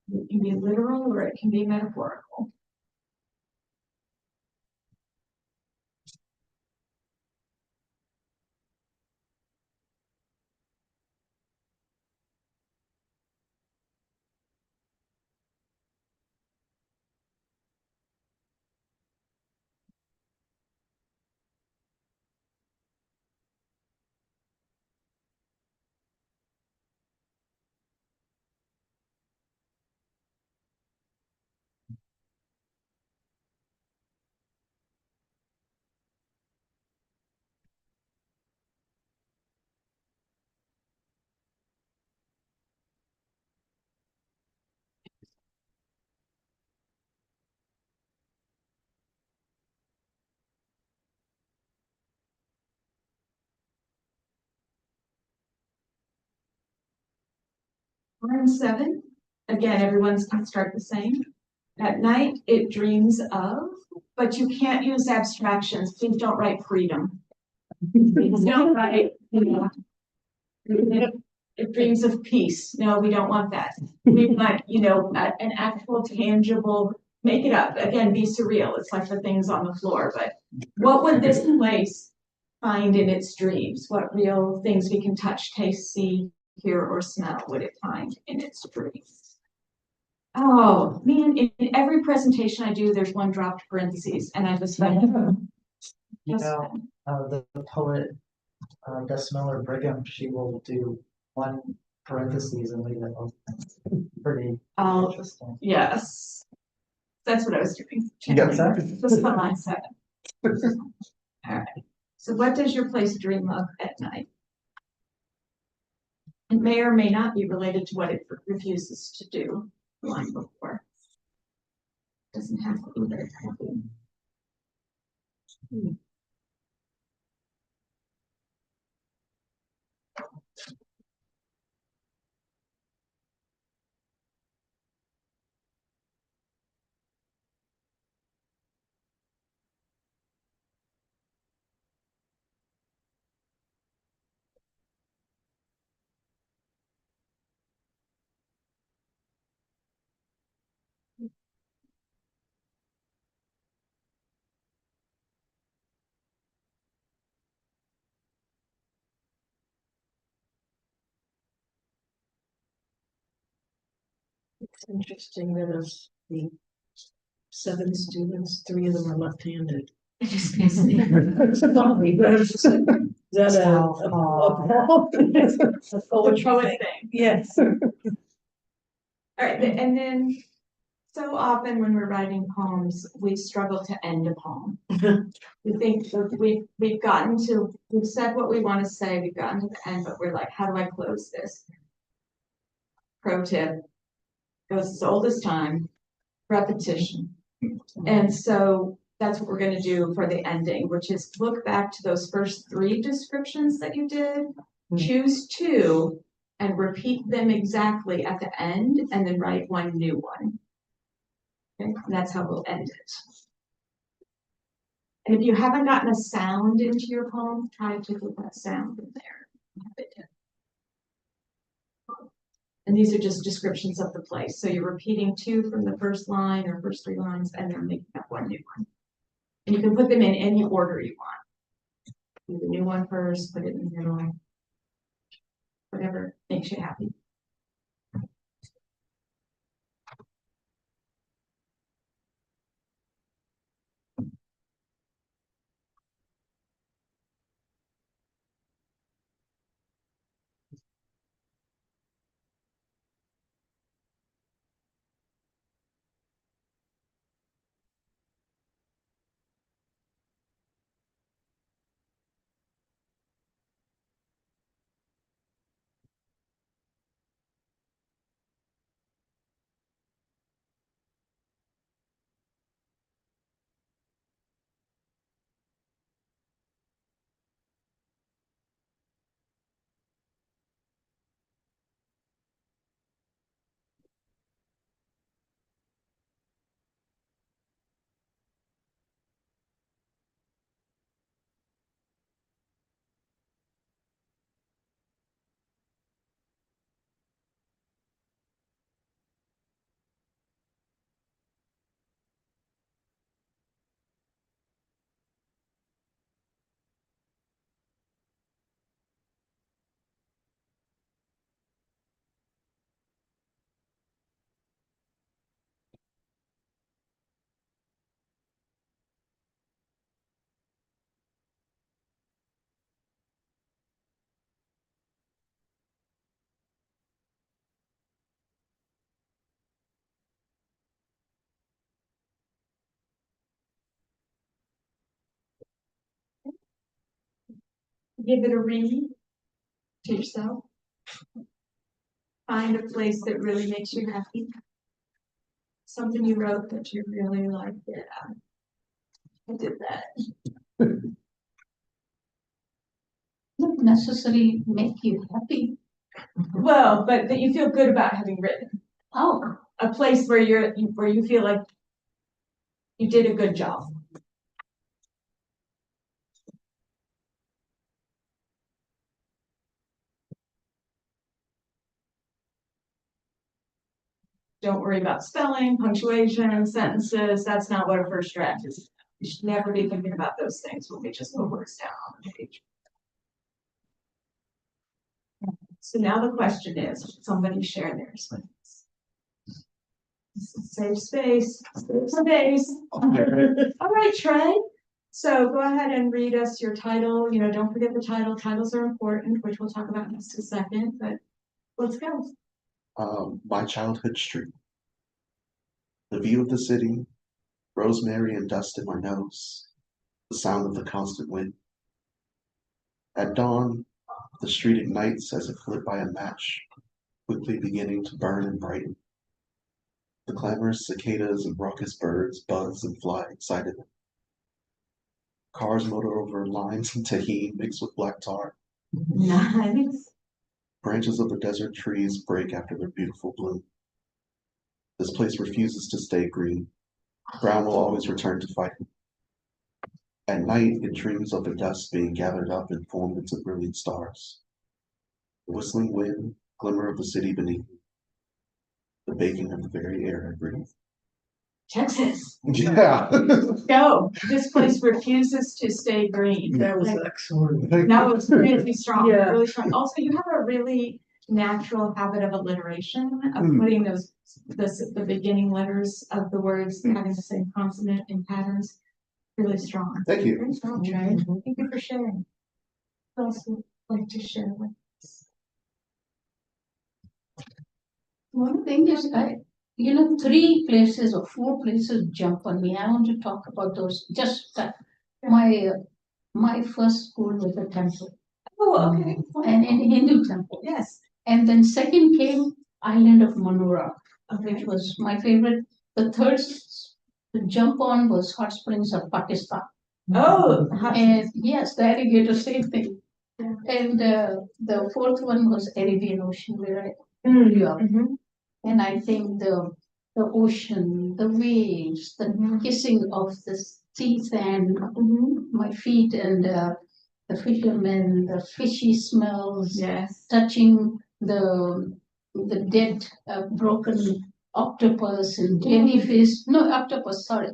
[SPEAKER 1] It can be literal or it can be metaphorical. Line 7, again, everyone's going to start the same. At night, it dreams of, but you can't use abstractions. Please don't write freedom. Please don't write, it dreams of peace. No, we don't want that. We want, an actual tangible, make it up. Again, be surreal. It's like the things on the floor, but what would this place find in its dreams? What real things we can touch, taste, see, hear, or smell would it find in its dreams? Oh man, in every presentation I do, there's one dropped parentheses, and I just went.
[SPEAKER 2] The poet Des Miller Brigham, she will do one parentheses and leave it open. Pretty interesting.
[SPEAKER 1] Yes, that's what I was doing.
[SPEAKER 3] Yes.
[SPEAKER 1] Just on line 7. All right. So, what does your place dream of at night? It may or may not be related to what it refuses to do. The line before doesn't have to be very heavy.
[SPEAKER 6] It's interesting that of the 7 students, 3 of them are left-handed. Is that a poetry thing? Yes.
[SPEAKER 1] All right, and then so often when we're writing poems, we struggle to end a poem. We think we've said what we want to say, we've gotten to the end, but we're like, how do I close this? pro tip, goes as old as time, repetition. And so that's what we're gonna do for the ending, which is look back to those first 3 descriptions that you did, choose 2, and repeat them exactly at the end, and then write 1 new one. Okay, and that's how we'll end it. And if you haven't gotten a sound into your poem, try to put that sound in there. And these are just descriptions of the place. So you're repeating 2 from the first line or first 3 lines, and then making up 1 new one. And you can put them in any order you want. Do the new one first, put it in the middle. Whatever makes you happy. Give it a read to yourself. Find a place that really makes you happy. Something you wrote that you really liked. Yeah, I did that.
[SPEAKER 5] Not necessarily make you happy.
[SPEAKER 1] Well, but that you feel good about having written.
[SPEAKER 5] Oh,
[SPEAKER 1] A place where you feel like you did a good job. Don't worry about spelling, punctuation, sentences. That's not what a first draft is. You should never be thinking about those things when we just put words down on the page. So now the question is, should somebody share theirs with us? Save space, save space. All right, Trey. So go ahead and read us your title. You know, don't forget the title. Titles are important, which we'll talk about in just a second, but let's go.
[SPEAKER 3] My childhood street. The view of the city, rosemary and dust in my nose, the sound of the constant wind. At dawn, the street ignites as if lit by a match, quickly beginning to burn and brighten. The clamorous cicadas and raucous birds buzz and fly excitedly. Cars motor over lines of tahini mixed with black tar.
[SPEAKER 1] Nice.
[SPEAKER 3] Branches of the desert trees break after their beautiful bloom. This place refuses to stay green. Brown will always return to fight. At night, it dreams of the dust being gathered up and formed into brilliant stars. The whistling wind, glimmer of the city beneath, the baking of the very air I breathe.
[SPEAKER 1] Texas.
[SPEAKER 3] Yeah.
[SPEAKER 1] No, this place refuses to stay green.
[SPEAKER 6] That was
[SPEAKER 1] Like,
[SPEAKER 6] excellent.
[SPEAKER 1] that was really strong,
[SPEAKER 6] Yeah.
[SPEAKER 1] really strong. Also, you have a really natural habit of alliteration, of
[SPEAKER 3] Mm.
[SPEAKER 1] putting the beginning letters of the words having the same consonant in patterns. Really strong.
[SPEAKER 3] Thank you.
[SPEAKER 1] Very strong, Trey. Thank you for sharing. What else would you like to share with us?
[SPEAKER 5] one thing is, you know, 3 places or 4 places jump on me. I want to talk about those. Just that my first school was a temple,
[SPEAKER 1] Oh, okay.
[SPEAKER 5] and in Hindu temple.
[SPEAKER 1] Yes.
[SPEAKER 5] And then second came island of Monora,
[SPEAKER 1] Okay.
[SPEAKER 5] which was my favorite. The third to jump on was hot springs of Pakistan.
[SPEAKER 1] Oh,
[SPEAKER 5] And yes, the alligator, same thing.
[SPEAKER 1] Yeah.
[SPEAKER 5] And the fourth one was Arabian Ocean, where I
[SPEAKER 1] mm,
[SPEAKER 5] grew up.
[SPEAKER 1] mhm,
[SPEAKER 5] And I think the ocean, the waves, the kissing of the sea sand,
[SPEAKER 1] mhm.
[SPEAKER 5] my feet, and the fishermen, the fishy smells,
[SPEAKER 1] Yes.
[SPEAKER 5] touching the dead, broken octopus and jellyfish. No, octopus, sorry,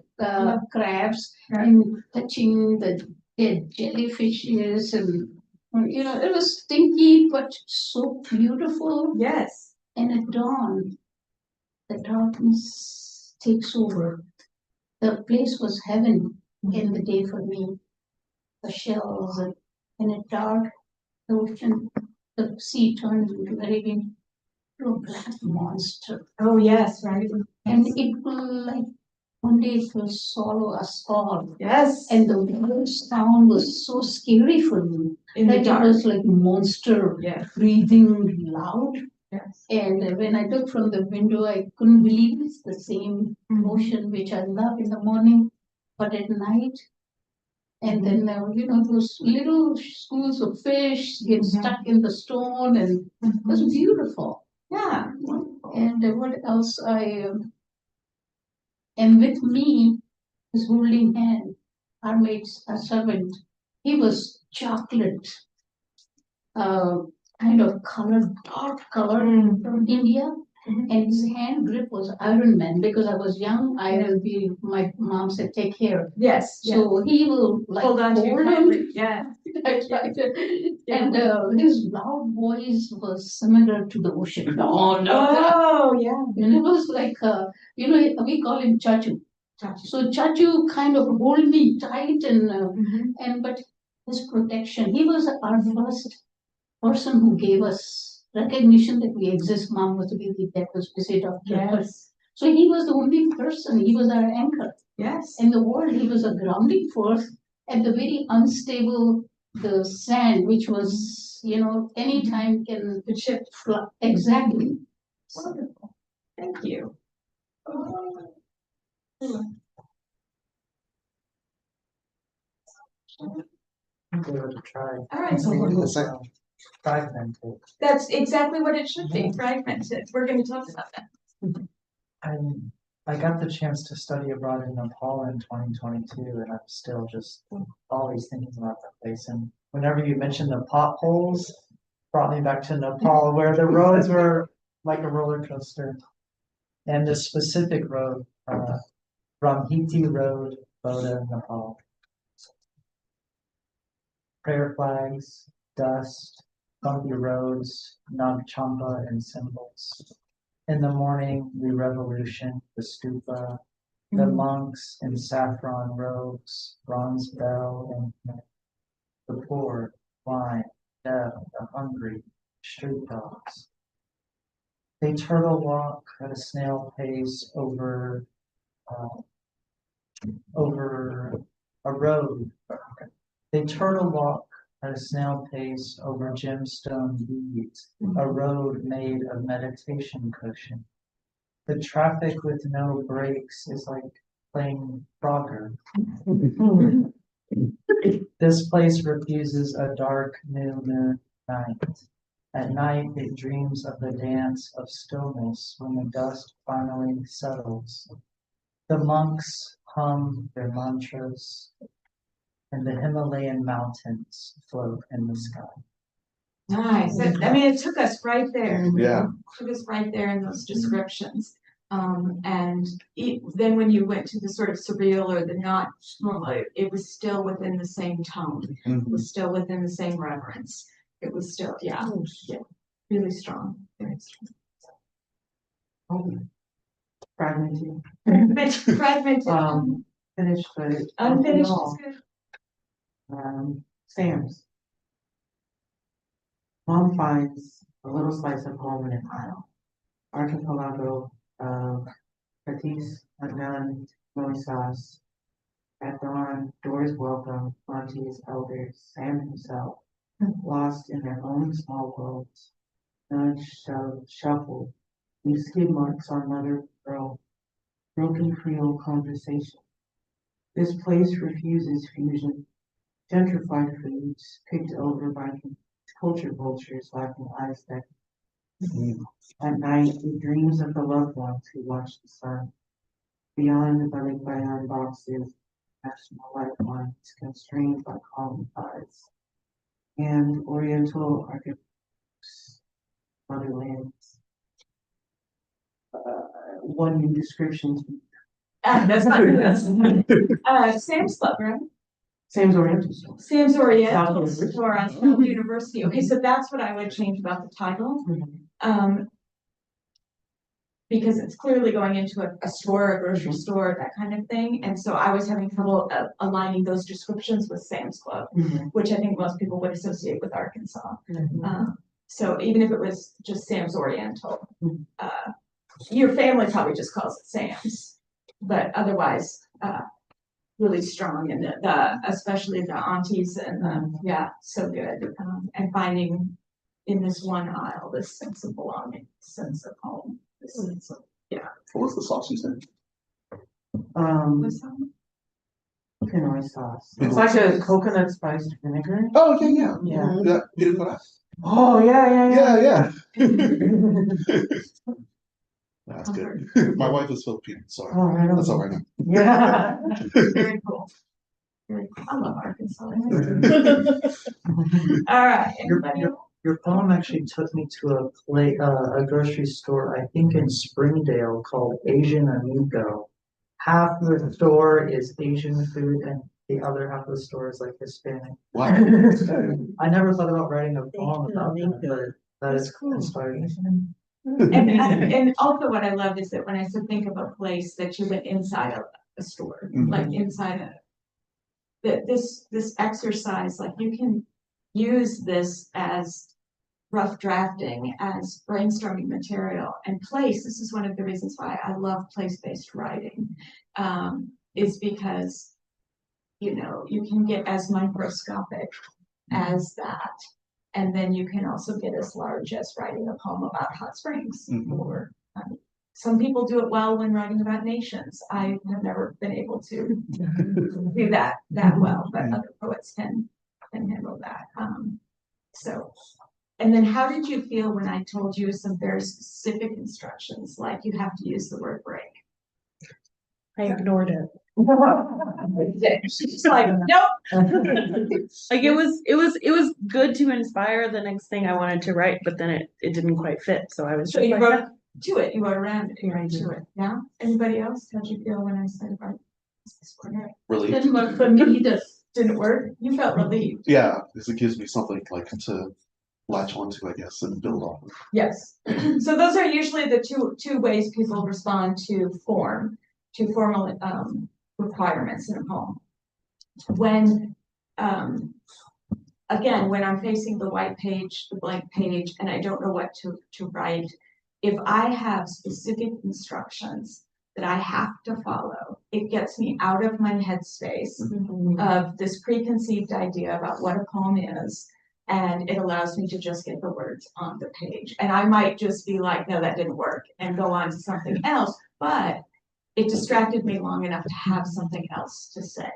[SPEAKER 5] crabs,
[SPEAKER 1] Right.
[SPEAKER 5] and touching the dead jellyfishes, and it was stinky but so beautiful.
[SPEAKER 1] Yes.
[SPEAKER 5] And at dawn, the darkness takes over. The place was heaven in the day for me. The shells and at dark, the ocean, the sea turned into a black monster.
[SPEAKER 1] Oh, yes, right.
[SPEAKER 5] And it will like one day it will swallow us all.
[SPEAKER 1] Yes.
[SPEAKER 5] And the whole sound was so scary for me.
[SPEAKER 1] In the
[SPEAKER 5] Like it
[SPEAKER 1] dark.
[SPEAKER 5] was like monster
[SPEAKER 1] Yeah.
[SPEAKER 5] breathing loud.
[SPEAKER 1] Yes.
[SPEAKER 5] And when I looked from the window, I couldn't believe it's the same
[SPEAKER 1] Mhm.
[SPEAKER 5] ocean which I love in the morning, but at night. And then those little schools of fish get
[SPEAKER 1] Mhm.
[SPEAKER 5] stuck in the stone, and it was beautiful.
[SPEAKER 1] Yeah.
[SPEAKER 5] And what else? And with me is holding hand, our maid's a servant. He was chocolate, uh, kind of colored, dark color from India.
[SPEAKER 1] Mhm.
[SPEAKER 5] And his hand grip was Iron Man. Because I was young, my mom said, take care.
[SPEAKER 1] Yes.
[SPEAKER 5] So he will like
[SPEAKER 1] Hold on to you
[SPEAKER 5] hold him.
[SPEAKER 1] tightly. Yeah.
[SPEAKER 5] That's right.
[SPEAKER 1] Yeah.
[SPEAKER 5] And his loud voice was similar to the ocean. No, no.
[SPEAKER 1] Oh, yeah.
[SPEAKER 5] And it was like, we call him Chachu. So Chachu kind of hold me tight,
[SPEAKER 1] Mhm.
[SPEAKER 5] but his protection. He was our first person who gave us recognition that we exist. Mom was really that was visit of
[SPEAKER 1] Yes.
[SPEAKER 5] So he was the only person. He was our anchor
[SPEAKER 1] Yes.
[SPEAKER 5] in the world. He was a grounding force at the very unstable the sand, which was anytime can
[SPEAKER 1] The ship.
[SPEAKER 5] exactly.
[SPEAKER 1] Wonderful. Thank you.
[SPEAKER 2] Give it a try.
[SPEAKER 1] All right.
[SPEAKER 2] Fragmented.
[SPEAKER 1] That's exactly what it should be, fragmented. We're going to talk about that.
[SPEAKER 2] I got the chance to study abroad in Nepal in 2022, and I'm still just always thinking about that place. And whenever you mention the potholes, brought me back to Nepal, where the roads were like a roller coaster. And the specific road, Brahmhiti Road, Boda, Nepal. Prayer flags, dust, bumpy roads, Nagchampa and symbols. In the morning, the revolution, the stupa, the monks in saffron robes, bronze bell, and the poor, blind, deaf, the hungry, street dogs. They turtle walk at a snail pace over a road. They turtle walk at a snail pace over gemstone beads, a road made of meditation cushion. The traffic with no brakes is like playing Frogger. This place refuses a dark new moon night. At night it dreams of the dance of stillness when the dust finally settles. The monks hum their mantras, and the Himalayan mountains float in the sky.
[SPEAKER 1] Nice. It took us right there.
[SPEAKER 3] Yeah.
[SPEAKER 1] Took us right there in those descriptions. Then when you went to the sort of surreal or the not normal, it was still within the same tone. It was still within the same reverence. It was still, yeah, really strong. Very strong.
[SPEAKER 4] Fragmented.
[SPEAKER 1] Fragmented.
[SPEAKER 4] Finished, but
[SPEAKER 1] Unfinished
[SPEAKER 4] overall,
[SPEAKER 1] is good.
[SPEAKER 4] stamps. Mom finds a little slice of home in an aisle. Archipelago of Patis, Adnan, Moisas. At dawn, doors welcome aunties, elders, Sam himself, lost in their own small worlds. Nudge, shove, shuffle, leave skid marks on mother of pearl, broken Creole conversation. This place refuses fusion, gentrified foods picked over by culture vultures lacking eyes that at night he dreams of the loved ones who watch the sun. Beyond the Balikbayan boxes, national lifelines constrained by calm tides. And Oriental architects, motherlands. One new description.
[SPEAKER 1] That's not, Sam's Club, right?
[SPEAKER 4] Sam's Oriental store.
[SPEAKER 1] Sam's Oriental
[SPEAKER 4] South
[SPEAKER 1] Store on South University. Okay, so that's what I would change about the title. Because it's clearly going into a store, a grocery store, that kind of thing. And so I was having trouble aligning those descriptions with Sam's Club, which I think most people would associate with Arkansas. So even if it was just Sam's Oriental, your family probably just calls it Sam's, but otherwise, really strong, and especially the aunties and yeah, so good. And finding in this one aisle this sense of belonging, sense of home. Yeah.
[SPEAKER 3] What was the sauce you said?
[SPEAKER 1] What's that?
[SPEAKER 4] Pinoy sauce.
[SPEAKER 3] Pinoy
[SPEAKER 4] It's like a
[SPEAKER 3] sauce.
[SPEAKER 4] coconut spiced vinegar.
[SPEAKER 3] Oh, yeah.
[SPEAKER 4] Yeah.
[SPEAKER 3] Yeah, peanut butter.
[SPEAKER 4] Oh, yeah.
[SPEAKER 3] That's good. My wife is Filipino, so
[SPEAKER 4] Oh, right on.
[SPEAKER 3] that's all I know.
[SPEAKER 4] Yeah.
[SPEAKER 1] Very cool. Very cool. I love Arkansas. All right, anybody else?
[SPEAKER 2] Your poem actually took me to a grocery store, I think in Springdale, called Asian Amigo. Half the store is Asian food and the other half of the store is like Hispanic.
[SPEAKER 3] Wow.
[SPEAKER 2] I never thought about writing a poem about that, but that is inspiring.
[SPEAKER 1] And also what I love is that when I said think of a place that you went inside of a store, like inside a, that this exercise, like you can use this as rough drafting, as brainstorming material, and place. This is one of the reasons why I love place-based writing, is because, you know, you can get as microscopic as that. And then you can also get as large as writing a poem about hot springs. Or some people do it well when writing about nations. I have never been able to do that well, but other poets can handle that. And then how did you feel when I told you some very specific instructions, like you have to use the word break?
[SPEAKER 7] I ignored it.
[SPEAKER 1] She's like, nope.
[SPEAKER 7] Like it was good to inspire the next thing I wanted to write, but then it didn't quite fit. So I was
[SPEAKER 1] So
[SPEAKER 7] just
[SPEAKER 1] you
[SPEAKER 7] like,
[SPEAKER 1] wrote to it, you wrote around it, you wrote to it. Yeah. Anybody else? How'd you feel when I said about this?
[SPEAKER 3] Really?
[SPEAKER 5] Didn't work for me either.
[SPEAKER 1] Didn't work? You felt relieved.
[SPEAKER 3] Yeah, because it gives me something like to latch onto, I guess, and build off of.
[SPEAKER 1] Yes. So those are usually the two ways people respond to formal requirements in a poem. When again, when I'm facing the white page, the blank page, and I don't know what to write, if I have specific instructions that I have to follow, it gets me out of my headspace of this preconceived idea about what a poem is, and it allows me to just get the words on the page. And I might just be like, no, that didn't work, and go on to something else, but it distracted me long enough to have something else to say,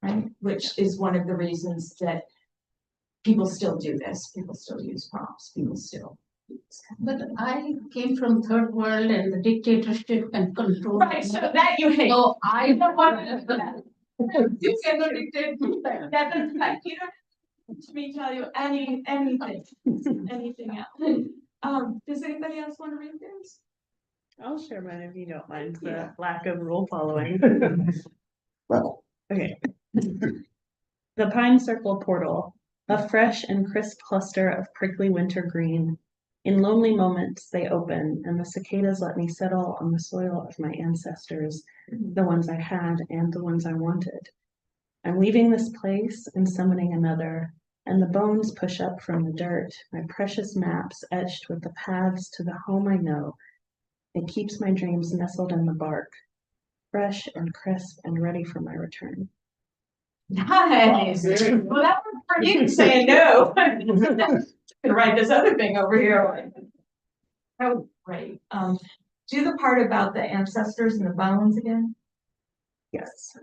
[SPEAKER 1] right? Which is one of the reasons that people still do this. People still use prompts. People still use.
[SPEAKER 5] But I came from third world and the dictatorship and control.
[SPEAKER 1] Right, so that you hate.
[SPEAKER 5] So I don't want
[SPEAKER 1] that. You cannot dictate. That doesn't like, you don't to me tell you anything else. Does anybody else want to read this?
[SPEAKER 7] I'll share mine if you don't mind the lack of rule following.
[SPEAKER 3] Well,
[SPEAKER 7] Okay. The Pine Circle Portal, a fresh and crisp cluster of prickly winter green. In lonely moments they open, and the cicadas let me settle on the soil of my ancestors, the ones I had and the ones I wanted. I'm leaving this place and summoning another, and the bones push up from the dirt, my precious maps etched with the paths to the home I know. It keeps my dreams nestled in the bark, fresh and crisp and ready for my return.
[SPEAKER 1] Nice. Well, that was for you saying no. I'm gonna write this other thing over here. Oh, Great. Do the part about the ancestors and the bones again.
[SPEAKER 7] Yes.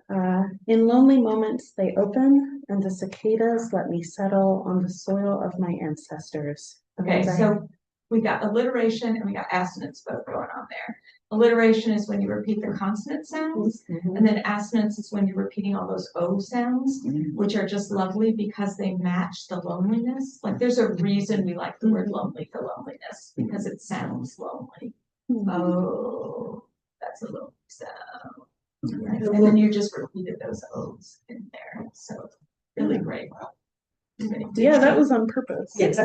[SPEAKER 7] In lonely moments they open, and the cicadas let me settle on the soil of my ancestors.
[SPEAKER 1] Okay,
[SPEAKER 7] And I-
[SPEAKER 1] so we got alliteration and we got assonance both going on there. Alliteration is when you repeat the consonant sounds,
[SPEAKER 7] Mhm.
[SPEAKER 1] and then assonance is when you're repeating all those O sounds, which are just lovely because they match the loneliness. Like there's a reason we like the word lonely for loneliness, because it sounds lonely. Oh, that's a lonely sound. Right? And then you just repeated those O's in there, so really great.
[SPEAKER 7] Yeah, that was on purpose.
[SPEAKER 1] Yes.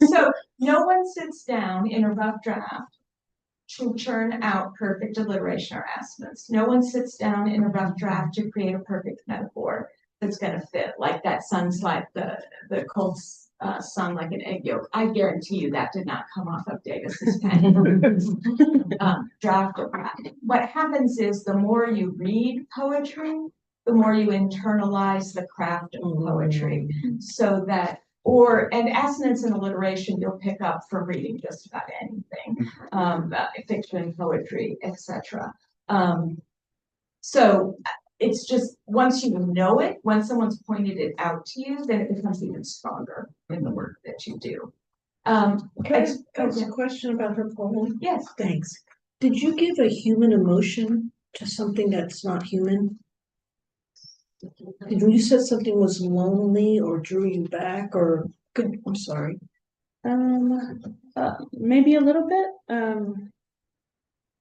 [SPEAKER 1] So no one sits down in a rough draft to churn out perfect alliteration or assonance. No one sits down in a rough draft to create a perfect metaphor that's gonna fit, like that sun's like the cold sun like an egg yolk. I guarantee you that did not come off of Davis's pen. Draft or craft. What happens is the more you read poetry, the more you internalize the craft of poetry, so that, and assonance and alliteration you'll pick up from reading just about anything, fiction, poetry, etc. So it's just, once you know it, once someone's pointed it out to you, then it becomes even stronger in the work that you do.
[SPEAKER 6] Can I ask a question about her poem?
[SPEAKER 1] Yes.
[SPEAKER 6] Thanks. Did you give a human emotion to something that's not human? When you said something was lonely or drew you back, or I'm sorry.
[SPEAKER 7] Maybe a little bit.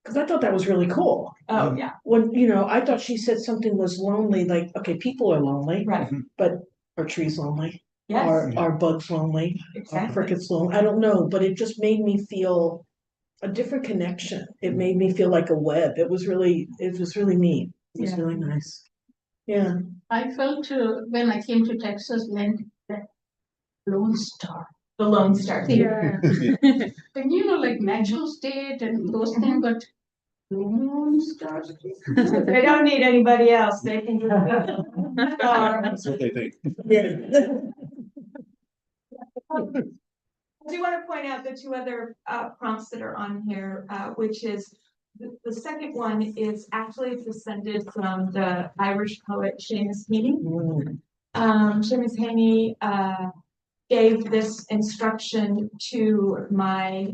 [SPEAKER 6] Because I thought that was really cool.
[SPEAKER 1] Oh, yeah,
[SPEAKER 6] When, I thought she said something was lonely, like, okay, people are lonely,
[SPEAKER 1] right,
[SPEAKER 6] but are trees lonely?
[SPEAKER 1] yes,
[SPEAKER 6] Are bugs lonely? Are
[SPEAKER 1] exactly.
[SPEAKER 6] crickets lonely? I don't know, but it just made me feel a different connection. It made me feel like a web. It was really neat. It was
[SPEAKER 1] Yeah.
[SPEAKER 6] really nice. Yeah.
[SPEAKER 5] I felt when I came to Texas, when that Lone Star.
[SPEAKER 1] The Lone Star.
[SPEAKER 5] Yeah. And like natural state and those things, but Lone Star.
[SPEAKER 1] They don't need anybody else, they can do it.
[SPEAKER 3] That's what they think.
[SPEAKER 1] I do want to point out the two other prompts that are on here, which is the second one is actually descended from the Irish poet Seamus Heaney. Seamus Heaney gave this instruction to my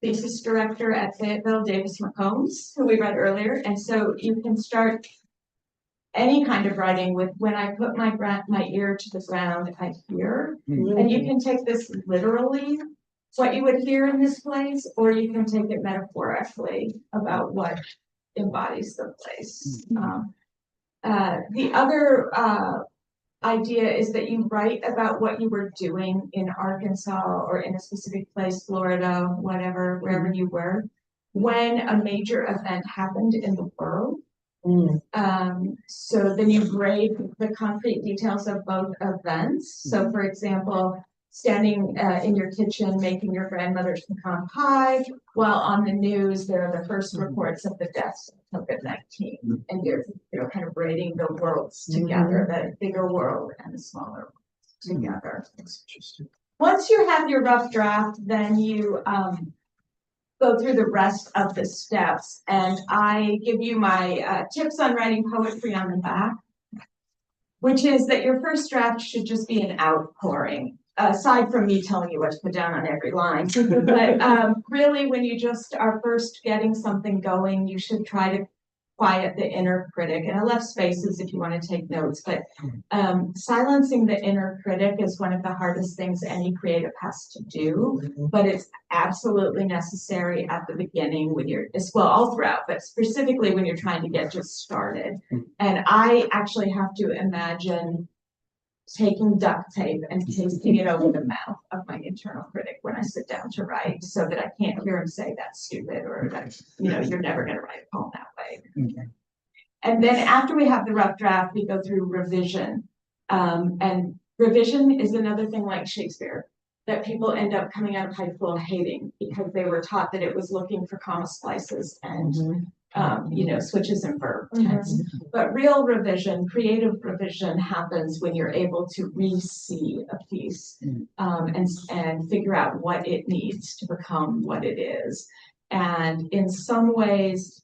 [SPEAKER 1] thesis director at Fayetteville, Davis McCombs, who we read earlier, and so you can start any kind of writing with, when I put my ear to the ground, I hear. And you can take this literally, what you would hear in this place, or you can take it metaphorically about what embodies the place. The other idea is that you write about what you were doing in Arkansas or in a specific place, Florida, whatever, wherever you were, when a major event happened in the world. So then you grade the concrete details of both events. So for example, standing in your kitchen making your grandmother's pecan pie, while on the news there are the first reports of the deaths of COVID-19, and you're kind of braiding the worlds together, the bigger world and the smaller world together. Once you have your rough draft, then you go through the rest of the steps, and I give you my tips on writing poetry on the back, which is that your first draft should just be an outpouring, aside from me telling you what to put down on every line. But really, when you just are first getting something going, you should try to quiet the inner critic. And I left spaces if you want to take notes, but silencing the inner critic is one of the hardest things any creative has to do, but it's absolutely necessary at the beginning when you're, well, all throughout, but specifically when you're trying to get just started. And I actually have to imagine taking duct tape and pasting it over the mouth of my internal critic when I sit down to write, so that I can't hear him say that's stupid, or that, you're never going to write a poem that way. And then after we have the rough draft, we go through revision. And revision is another thing like Shakespeare that people end up coming out of high school hating, because they were taught that it was looking for comma splices and switches in verb tense. But real revision, creative revision happens when you're able to re-see a piece, and figure out what it needs to become what it is. And in some ways,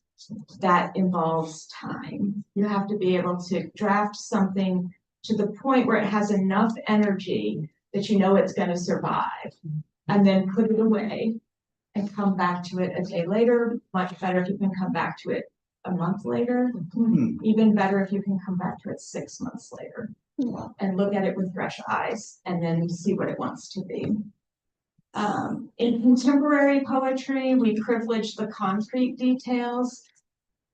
[SPEAKER 1] that involves time. You have to be able to draft something to the point where it has enough energy that you know it's going to survive, and then put it away and come back to it a day later. Much better if you can come back to it a month later. Even better if you can come back to it 6 months later and look at it with fresh eyes and then see what it wants to be. In contemporary poetry, we privilege the concrete details.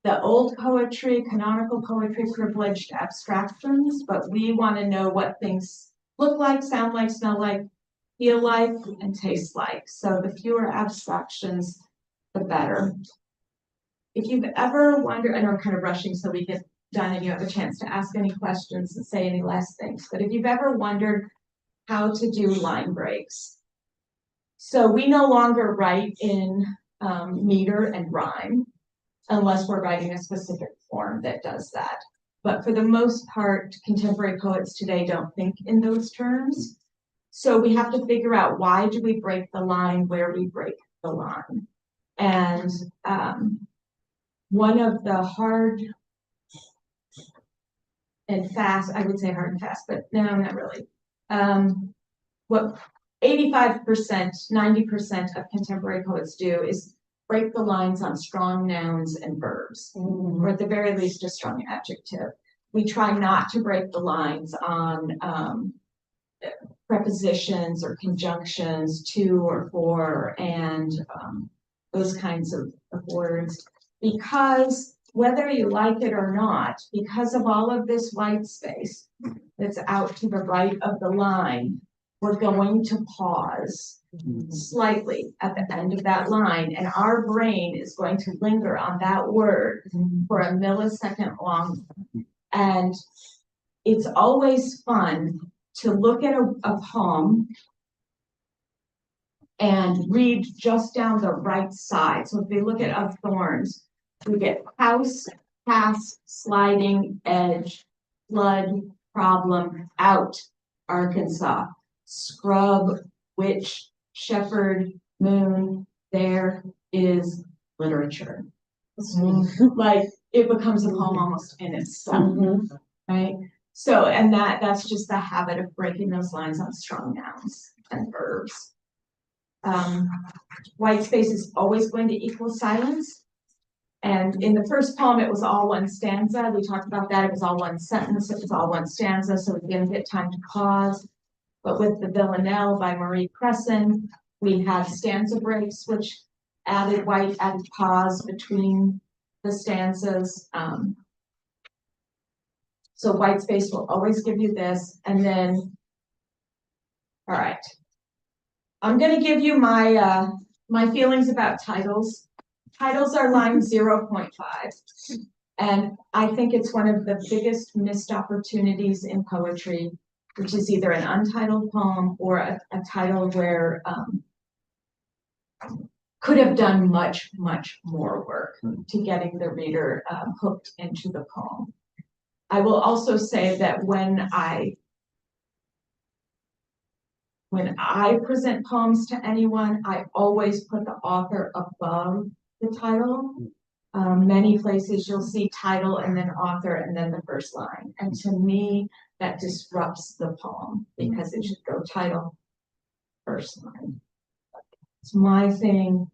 [SPEAKER 1] The old poetry, canonical poetry, privileged abstractions, but we want to know what things look like, sound like, smell like, feel like, and taste like. So the fewer abstractions, the better. If you've ever wondered, I know I'm kind of rushing so we get done and you have a chance to ask any questions and say any last things, but if you've ever wondered how to do line breaks. So we no longer write in meter and rhyme unless we're writing a specific form that does that. But for the most part, contemporary poets today don't think in those terms. So we have to figure out, why do we break the line where we break the line? And one of the hard and fast, I would say hard and fast, but no, not really. What 85%, 90% of contemporary poets do is break the lines on strong nouns and verbs, or at the very least a strong adjective. We try not to break the lines on prepositions or conjunctions, to or for, and those kinds of words, because whether you like it or not, because of all of this white space that's out to the right of the line, we're going to pause slightly at the end of that line, and our brain is going to linger on that word for a millisecond long. And it's always fun to look at a poem and read just down the right side. So if we look at Of Thorns, we get house, pass, sliding, edge, flood, problem, out, Arkansas, scrub, witch, shepherd, moon, there is literature. Like, it becomes a poem almost in itself, right? So, and that's just the habit of breaking those lines on strong nouns and verbs. White space is always going to equal silence. And in the first poem, it was all one stanza. We talked about that. It was all one sentence. It was all one stanza. So we didn't get time to pause. But with the Villanelle by Marie Cresson, we had stanza breaks, which added white, added pause between the stanzas. So white space will always give you this. And then, all right, I'm going to give you my my feelings about titles. Titles are line 0.5. And I think it's one of the biggest missed opportunities in poetry, which is either an untitled poem or a title where could have done much, much more work to getting the reader hooked into the poem. I will also say that when I present poems to anyone, I always put the author above the title. Many places you'll see title and then author and then the first line. And to me, that disrupts the poem because it should go title, first line. It's my thing.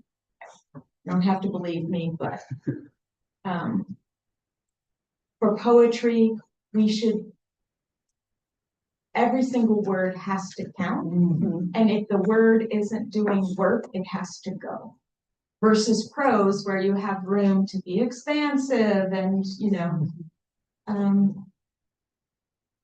[SPEAKER 1] You don't have to believe me, but for poetry, every single word has to count. And if the word isn't doing work, it has to go. Versus prose, where you have room to be expansive and,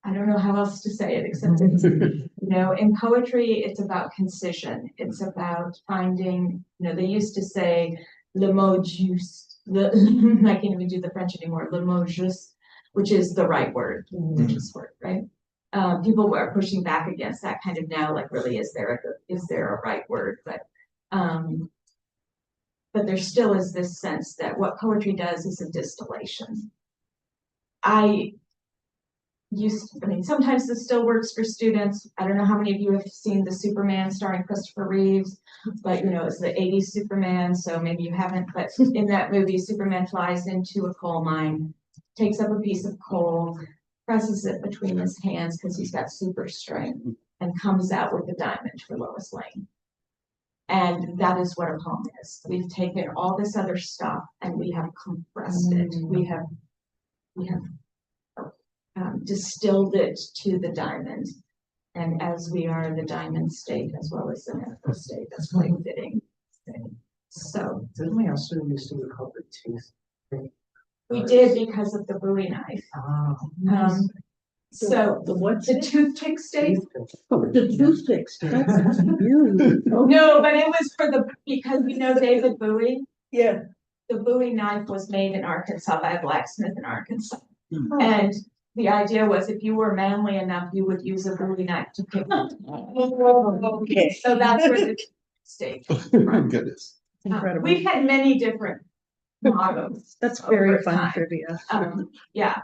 [SPEAKER 1] I don't know how else to say it except it's, in poetry, it's about concision. It's about finding, they used to say le mot juste, I can't even do the French anymore, le mot juste, which is the right word, the just word, right? People are pushing back against that kind of now, like, really, is there a right word? But but there still is this sense that what poetry does is a distillation. I mean, sometimes this still works for students. I don't know how many of you have seen the Superman starring Christopher Reeves, but you know, it's the 80s Superman, so maybe you haven't, but in that movie, Superman flies into a coal mine, takes up a piece of coal, presses it between his hands because he's got super strength, and comes out with a diamond for Lois Lane. And that is what a poem is. We've taken all this other stuff and we have compressed it. We have distilled it to the diamond. And as we are the diamond state as well as the natural state, that's quite fitting. So
[SPEAKER 2] Didn't we also used to be called the tooth?
[SPEAKER 1] we did because of the Bowie knife. So
[SPEAKER 6] The what?
[SPEAKER 1] the toothpick state.
[SPEAKER 6] The toothpicks. That's huge.
[SPEAKER 1] No, but it was because you know David Bowie.
[SPEAKER 6] Yeah.
[SPEAKER 1] The Bowie knife was made in Arkansas by a blacksmith in Arkansas. And the idea was if you were manly enough, you would use a Bowie knife to pick.
[SPEAKER 6] Okay.
[SPEAKER 1] So that's where the state.
[SPEAKER 3] Goodness.
[SPEAKER 6] Incredible.
[SPEAKER 1] We've had many different mottos.
[SPEAKER 6] That's very
[SPEAKER 1] over
[SPEAKER 6] fun
[SPEAKER 1] time.
[SPEAKER 6] trivia.
[SPEAKER 1] Yeah.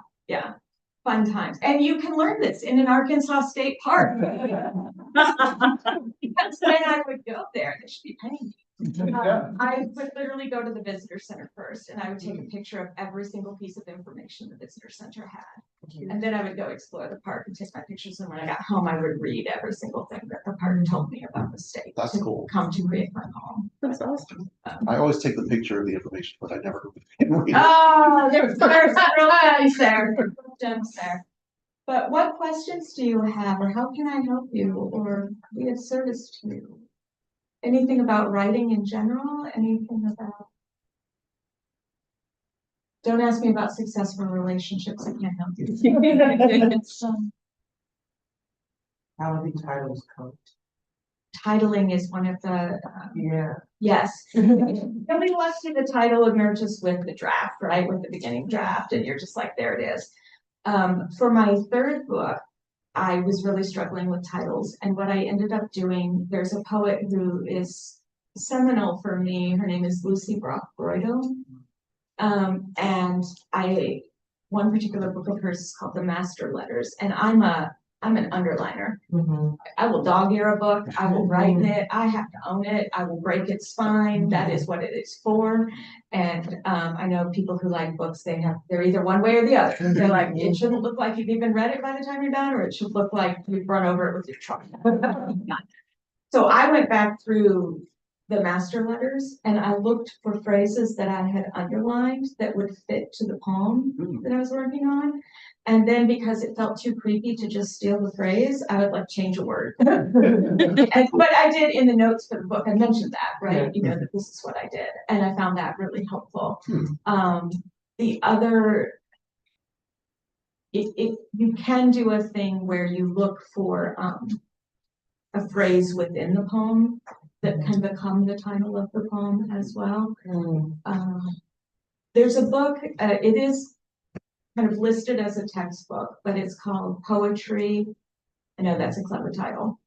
[SPEAKER 1] Fun times. And you can learn this in an Arkansas State Park. That's when I would go there. They should be paying me. I would literally go to the visitor center first and I would take a picture of every single piece of information the visitor center had. And then I would go explore the park and take my pictures. And when I got home, I would read every single thing that the park told me about the state.
[SPEAKER 3] That's
[SPEAKER 1] to
[SPEAKER 3] cool.
[SPEAKER 1] Come to create my poem.
[SPEAKER 6] That's awesome.
[SPEAKER 3] I always take the picture of the information, but I never.
[SPEAKER 1] Oh, there's real gems there. Gems there. But what questions do you have, or how can I help you, or be of service to you? Anything about writing in general? Anything about? Don't ask me about successful relationships. I can't help you.
[SPEAKER 4] How are these titles coded?
[SPEAKER 1] Titling is one of the.
[SPEAKER 4] Yeah.
[SPEAKER 1] Yes. Nobody wants to see the title emerges with the draft, right? With the beginning draft, and you're just like, there it is. For my third book, I was really struggling with titles, and what I ended up doing, there's a poet who is seminal for me. Her name is Lucy Brock Broido. And one particular book of hers is called The Master Letters, and I'm an underliner. I will dog ear a book. I will write it. I have to own it. I will break its spine. That is what it is for. And I know people who like books, they're either one way or the other. They're like, it shouldn't look like you've even read it by the time you're done, or it should look like you've run over it with your truck. So I went back through the master letters and I looked for phrases that I had underlined that would fit to the poem that I was working on. And then because it felt too creepy to just steal the phrase, I would like change a word. But I did in the notes for the book, I mentioned that, right? You know, that this is what I did. And I found that really helpful. The other, if you can do a thing where you look for a phrase within the poem that can become the title of the poem as well. There's a book, it is kind of listed as a textbook, but it's called Poetry. I know that's a clever title.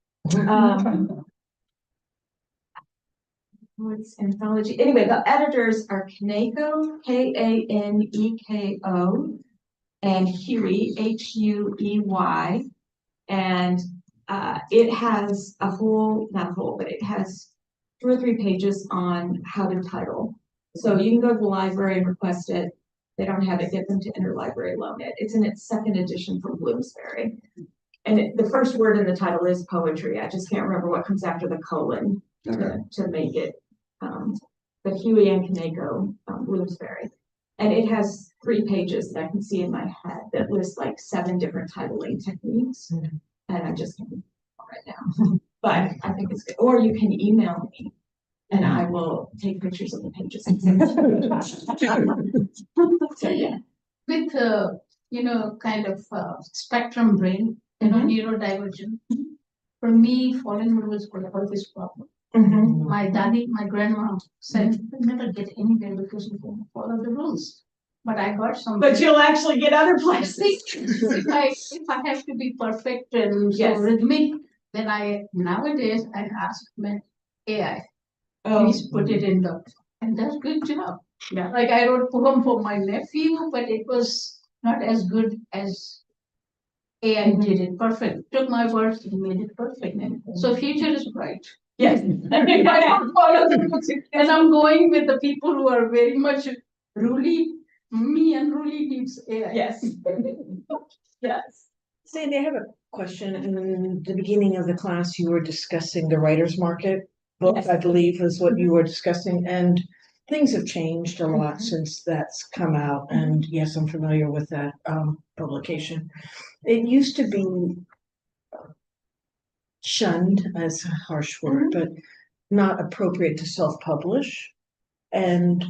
[SPEAKER 1] It's anthology. Anyway, the editors are Kaneko, Kaneko, and Huey, Huey. And it has it has 2 or 3 pages on how to title. So you can go to the library and request it. They don't have it, get them to interlibrary loan it. It's in its 2nd edition from Bloomsbury. And the first word in the title is poetry. I just can't remember what comes after the colon to make it. But Huey and Kaneko, Bloomsbury. And it has 3 pages that I can see in my head that list like 7 different titling techniques. And I just can't right now. But I think it's good. Or you can email me and I will take pictures of the pages. So yeah.
[SPEAKER 5] With kind of spectrum brain, neurodivergent. For me, following rules was always problem. My grandma said, "You never get anywhere because you don't follow the rules." But I got some.
[SPEAKER 1] But you'll actually get other places.
[SPEAKER 5] If I have to be perfect and so rhythmic, then nowadays I ask my AI, please put it in the and that's good job.
[SPEAKER 1] Yeah.
[SPEAKER 5] Like I wrote a poem for my nephew, but it was not as good as AI did it perfect. Took my words and made it perfect. So future is bright.
[SPEAKER 1] Yes.
[SPEAKER 5] I don't follow the rules. And I'm going with the people who are very much ruly. Me and ruly needs AI.
[SPEAKER 1] Yes. Yes.
[SPEAKER 6] Sandy, I have a question. In the beginning of the class, you were discussing the writer's market book,
[SPEAKER 1] Yes.
[SPEAKER 6] I believe is what you were discussing, and things have changed a lot since that's come out. And yes, I'm familiar with that publication. It used to be shunned as a harsh word, but not appropriate to self-publish. And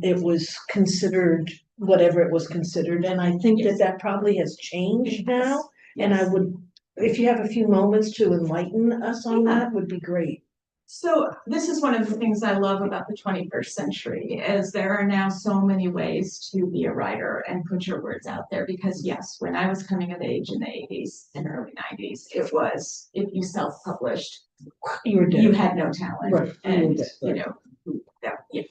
[SPEAKER 6] it was considered whatever it was considered. And I think that that probably has changed now. And I would, if you have a few moments to enlighten us on that, would be great.
[SPEAKER 1] So this is one of the things I love about the 21st century is there are now so many ways to be a writer and put your words out there because yes, when I was coming of age in the 80s and early 90s, it was if you self-published, you had no talent.
[SPEAKER 6] Right.
[SPEAKER 1] And you know, yeah.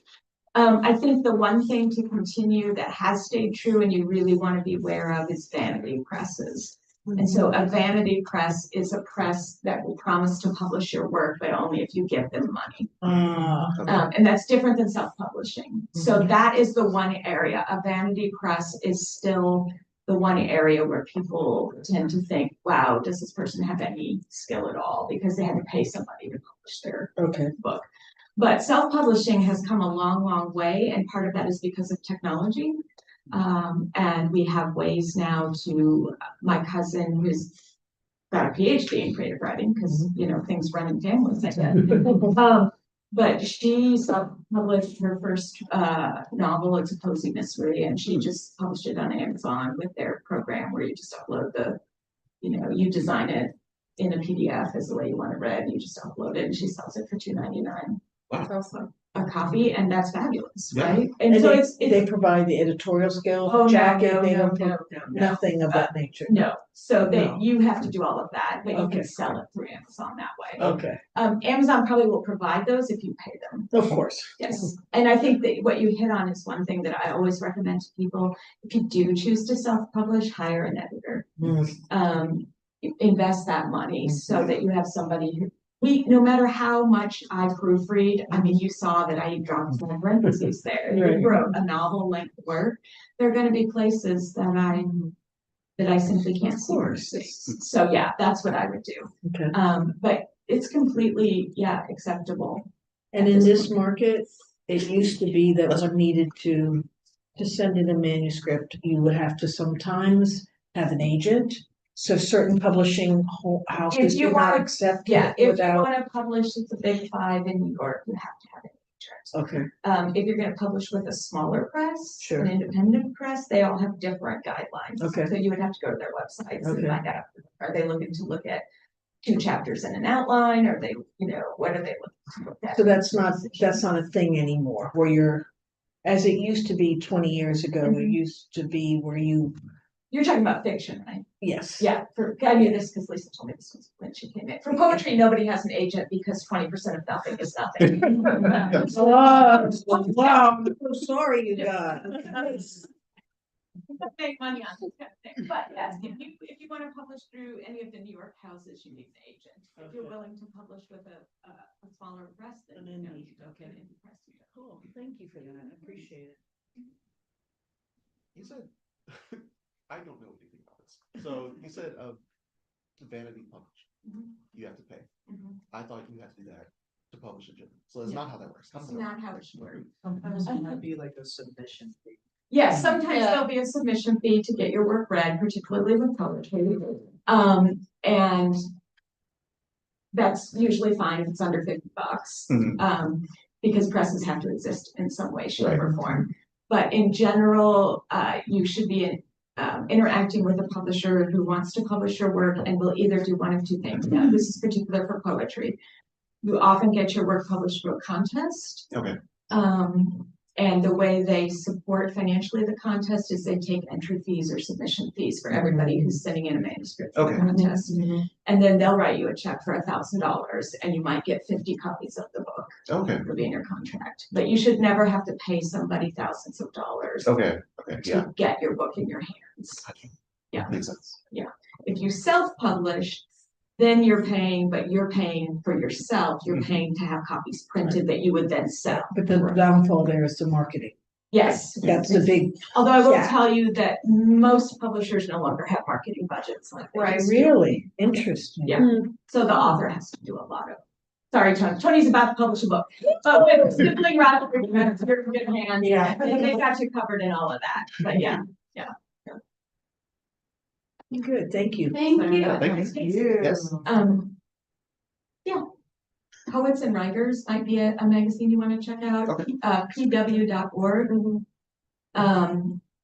[SPEAKER 1] I think the one thing to continue that has stayed true and you really want to be aware of is vanity presses. And so a vanity press is a press that will promise to publish your work, but only if you give them money. And that's different than self-publishing. So that is the one area. A vanity press is still the one area where people tend to think, wow, does this person have any skill at all? Because they had to pay somebody to publish their book. But self-publishing has come a long, long way. And part of that is because of technology. And we have ways now to, my cousin who's got a PhD in creative writing, because, you know, things run in families like that. But she self-published her first novel, It's a Cozy Mystery, and she just published it on Amazon with their program where you just upload the, you know, you design it in a PDF as the way you want it read, you just upload it, and she sells it for $2.99.
[SPEAKER 3] Wow.
[SPEAKER 1] Also a copy, and that's fabulous,
[SPEAKER 3] Yeah.
[SPEAKER 1] right?
[SPEAKER 6] And
[SPEAKER 1] so
[SPEAKER 6] they provide the editorial skills,
[SPEAKER 1] Oh,
[SPEAKER 6] jacket, they
[SPEAKER 1] no,
[SPEAKER 6] don't,
[SPEAKER 1] no,
[SPEAKER 6] nothing of that nature.
[SPEAKER 1] No, so
[SPEAKER 6] No.
[SPEAKER 1] you have to do all of that, but you
[SPEAKER 6] Okay.
[SPEAKER 1] can sell it through Amazon that way.
[SPEAKER 6] Okay,
[SPEAKER 1] Amazon probably will provide those if you pay them.
[SPEAKER 6] of course.
[SPEAKER 1] Yes, and I think that what you hit on is one thing that I always recommend to people. If you do choose to self-publish, hire an editor. Invest that money so that you have somebody who, no matter how much I proofread, I mean, you saw that I dropped some parentheses there.
[SPEAKER 6] Right.
[SPEAKER 1] You wrote a novel length work. There are gonna be places that I simply can't see. So yeah, that's what I would do.
[SPEAKER 6] Okay.
[SPEAKER 1] But it's completely, acceptable.
[SPEAKER 6] And in this market, it used to be that one needed to send in a manuscript, you would have to sometimes have an agent. So certain publishing houses
[SPEAKER 1] If you
[SPEAKER 6] do not
[SPEAKER 1] want-
[SPEAKER 6] accept
[SPEAKER 1] Yeah,
[SPEAKER 6] it
[SPEAKER 1] if you
[SPEAKER 6] without.
[SPEAKER 1] wanna publish, it's a big 5 in New York, you have to have an agent.
[SPEAKER 6] Okay,
[SPEAKER 1] If you're gonna publish with a smaller press,
[SPEAKER 6] Sure.
[SPEAKER 1] an independent press, they all have different guidelines.
[SPEAKER 6] Okay.
[SPEAKER 1] So you would have to go to their websites and
[SPEAKER 6] Okay.
[SPEAKER 1] find out, are they looking to look at 2 chapters in an outline? Are they, you know, what are they looking to look at?
[SPEAKER 6] so that's not a thing anymore, where you're, as it used to be 20 years ago, it used to be where
[SPEAKER 1] You're talking about fiction, right?
[SPEAKER 6] yes.
[SPEAKER 1] Yeah, I knew this because Lisa told me this was when she came in. For poetry, nobody has an agent because 20% of nothing is nothing.
[SPEAKER 6] Wow, I'm so sorry you got.
[SPEAKER 1] Make money on this kind of thing, but yes, if you want to publish through any of the New York houses, you need an agent. If you're
[SPEAKER 6] Okay.
[SPEAKER 1] willing to publish with a smaller press, then
[SPEAKER 6] An
[SPEAKER 1] you know,
[SPEAKER 6] indie,
[SPEAKER 1] you don't get
[SPEAKER 6] okay.
[SPEAKER 1] an indie press. You don't.
[SPEAKER 6] Cool, thank you for that, I appreciate it.
[SPEAKER 3] You said, I don't know anything about this. So you said vanity publish. You have to pay. I thought you had to do that to publish a journal. So that's
[SPEAKER 1] Yeah.
[SPEAKER 3] not how that works. How does
[SPEAKER 1] It's
[SPEAKER 3] that work?
[SPEAKER 1] not how it should work.
[SPEAKER 2] Sometimes it might be like a submission fee.
[SPEAKER 1] Yes, sometimes
[SPEAKER 5] Yeah.
[SPEAKER 1] there'll be a submission fee to get your work read, particularly with poetry. And that's usually fine if it's under $50. Because presses have to exist in some way, shape, or form. But in general, you should be interacting with a publisher who wants to publish your work and will either do one of 2 things. Now, this is particular for poetry. You often get your work published through a contest.
[SPEAKER 3] Okay.
[SPEAKER 1] And the way they support financially the contest is they take entry fees or submission fees for everybody who's sending in a manuscript for the
[SPEAKER 3] Okay.
[SPEAKER 1] contest. And then they'll write you a check for $1,000 and you might get 50 copies of the book.
[SPEAKER 3] Okay,
[SPEAKER 1] It'll be in your contract, but you should never have to pay somebody thousands of dollars
[SPEAKER 3] okay, yeah,
[SPEAKER 1] to get your book in your hands. Yeah.
[SPEAKER 3] makes sense.
[SPEAKER 1] If you self-publish, then you're paying, but you're paying for yourself. You're
[SPEAKER 3] Mhm.
[SPEAKER 1] paying to have copies printed that you would then sell.
[SPEAKER 6] But the downfall there is the marketing.
[SPEAKER 1] Yes.
[SPEAKER 6] That's the big,
[SPEAKER 1] Although I will
[SPEAKER 6] Yeah.
[SPEAKER 1] tell you that most publishers no longer have marketing budgets like they used to.
[SPEAKER 6] really interesting.
[SPEAKER 1] Yeah. So the author has to do a lot of. Sorry, Tony. Tony's about to publish a book, but with sibling rivalry, you're in good hands.
[SPEAKER 6] Yeah.
[SPEAKER 1] They got you covered in all of that. But yeah.
[SPEAKER 6] Good, thank you.
[SPEAKER 5] Thank you.
[SPEAKER 3] Yeah, thank you. Yes.
[SPEAKER 1] Yeah. Poets and Writers might be a magazine you want to check out.
[SPEAKER 3] Okay.
[SPEAKER 1] PW.org.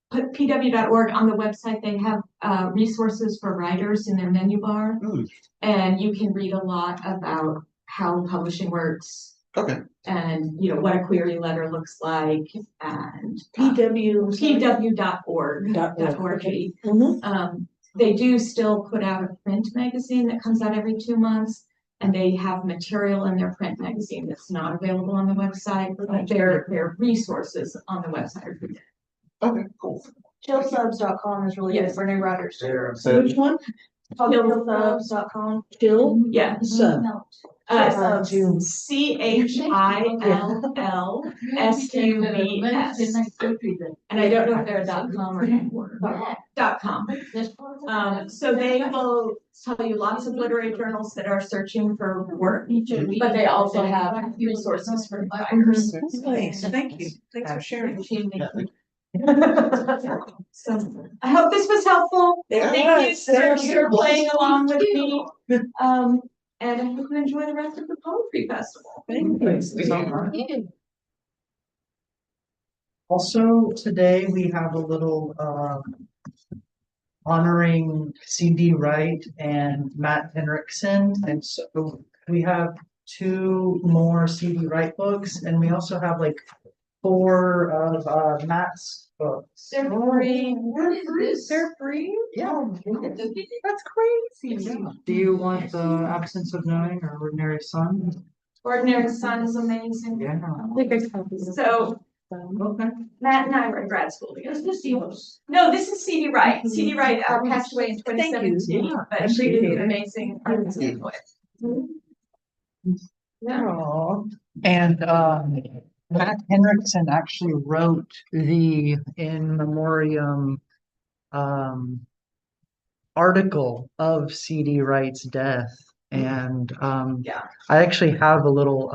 [SPEAKER 1] Put pw.org on the website. They have resources for writers in their menu bar, and you can read a lot about how publishing works.
[SPEAKER 3] Okay.
[SPEAKER 1] And what a query letter looks like, and
[SPEAKER 6] PW.org.
[SPEAKER 1] pw.org.
[SPEAKER 6] Mhm.
[SPEAKER 1] They do still put out a print magazine that comes out every 2 months, and they have material in their print magazine that's not available on the website, but their resources on the website are free.
[SPEAKER 3] Okay, cool.
[SPEAKER 8] Chillsubs.com is really good for new writers.
[SPEAKER 3] So,
[SPEAKER 6] Which one?
[SPEAKER 8] Chillsubs.com.
[SPEAKER 6] Chill
[SPEAKER 1] Yeah.
[SPEAKER 6] Sub.
[SPEAKER 1] CHILLSUBS. And I don't know if they're .com or .com. So they will tell you lots of literary journals that are searching for work, but they also have resources for writers.
[SPEAKER 6] Nice, thank you. Thanks for sharing.
[SPEAKER 1] So I hope this was helpful. Thank you for playing along with me. And I hope you enjoy the rest of the poetry festival.
[SPEAKER 6] Thank you.
[SPEAKER 2] Also, today we have a little honoring C.D. Wright and Matt Henriksen. And so we have 2 more C.D. Wright books, and we also have like 4 of Matt's books.
[SPEAKER 1] They're free.
[SPEAKER 6] They're free?
[SPEAKER 2] Yeah.
[SPEAKER 6] That's crazy.
[SPEAKER 2] Do you want the Absence of Knowing or Ordinary Sun?
[SPEAKER 1] Ordinary Sun is amazing.
[SPEAKER 2] Yeah.
[SPEAKER 1] So
[SPEAKER 2] Okay.
[SPEAKER 1] Matt and I were in grad school together. No, this is C.D. Wright. C.D. Wright passed away in 2017,
[SPEAKER 2] Yeah,
[SPEAKER 1] but she is an amazing artist and poet. Yeah.
[SPEAKER 2] Aw. And Matt Henriksen actually wrote the in memoriam article of C.D. Wright's death. And
[SPEAKER 1] Yeah.
[SPEAKER 2] I actually have a little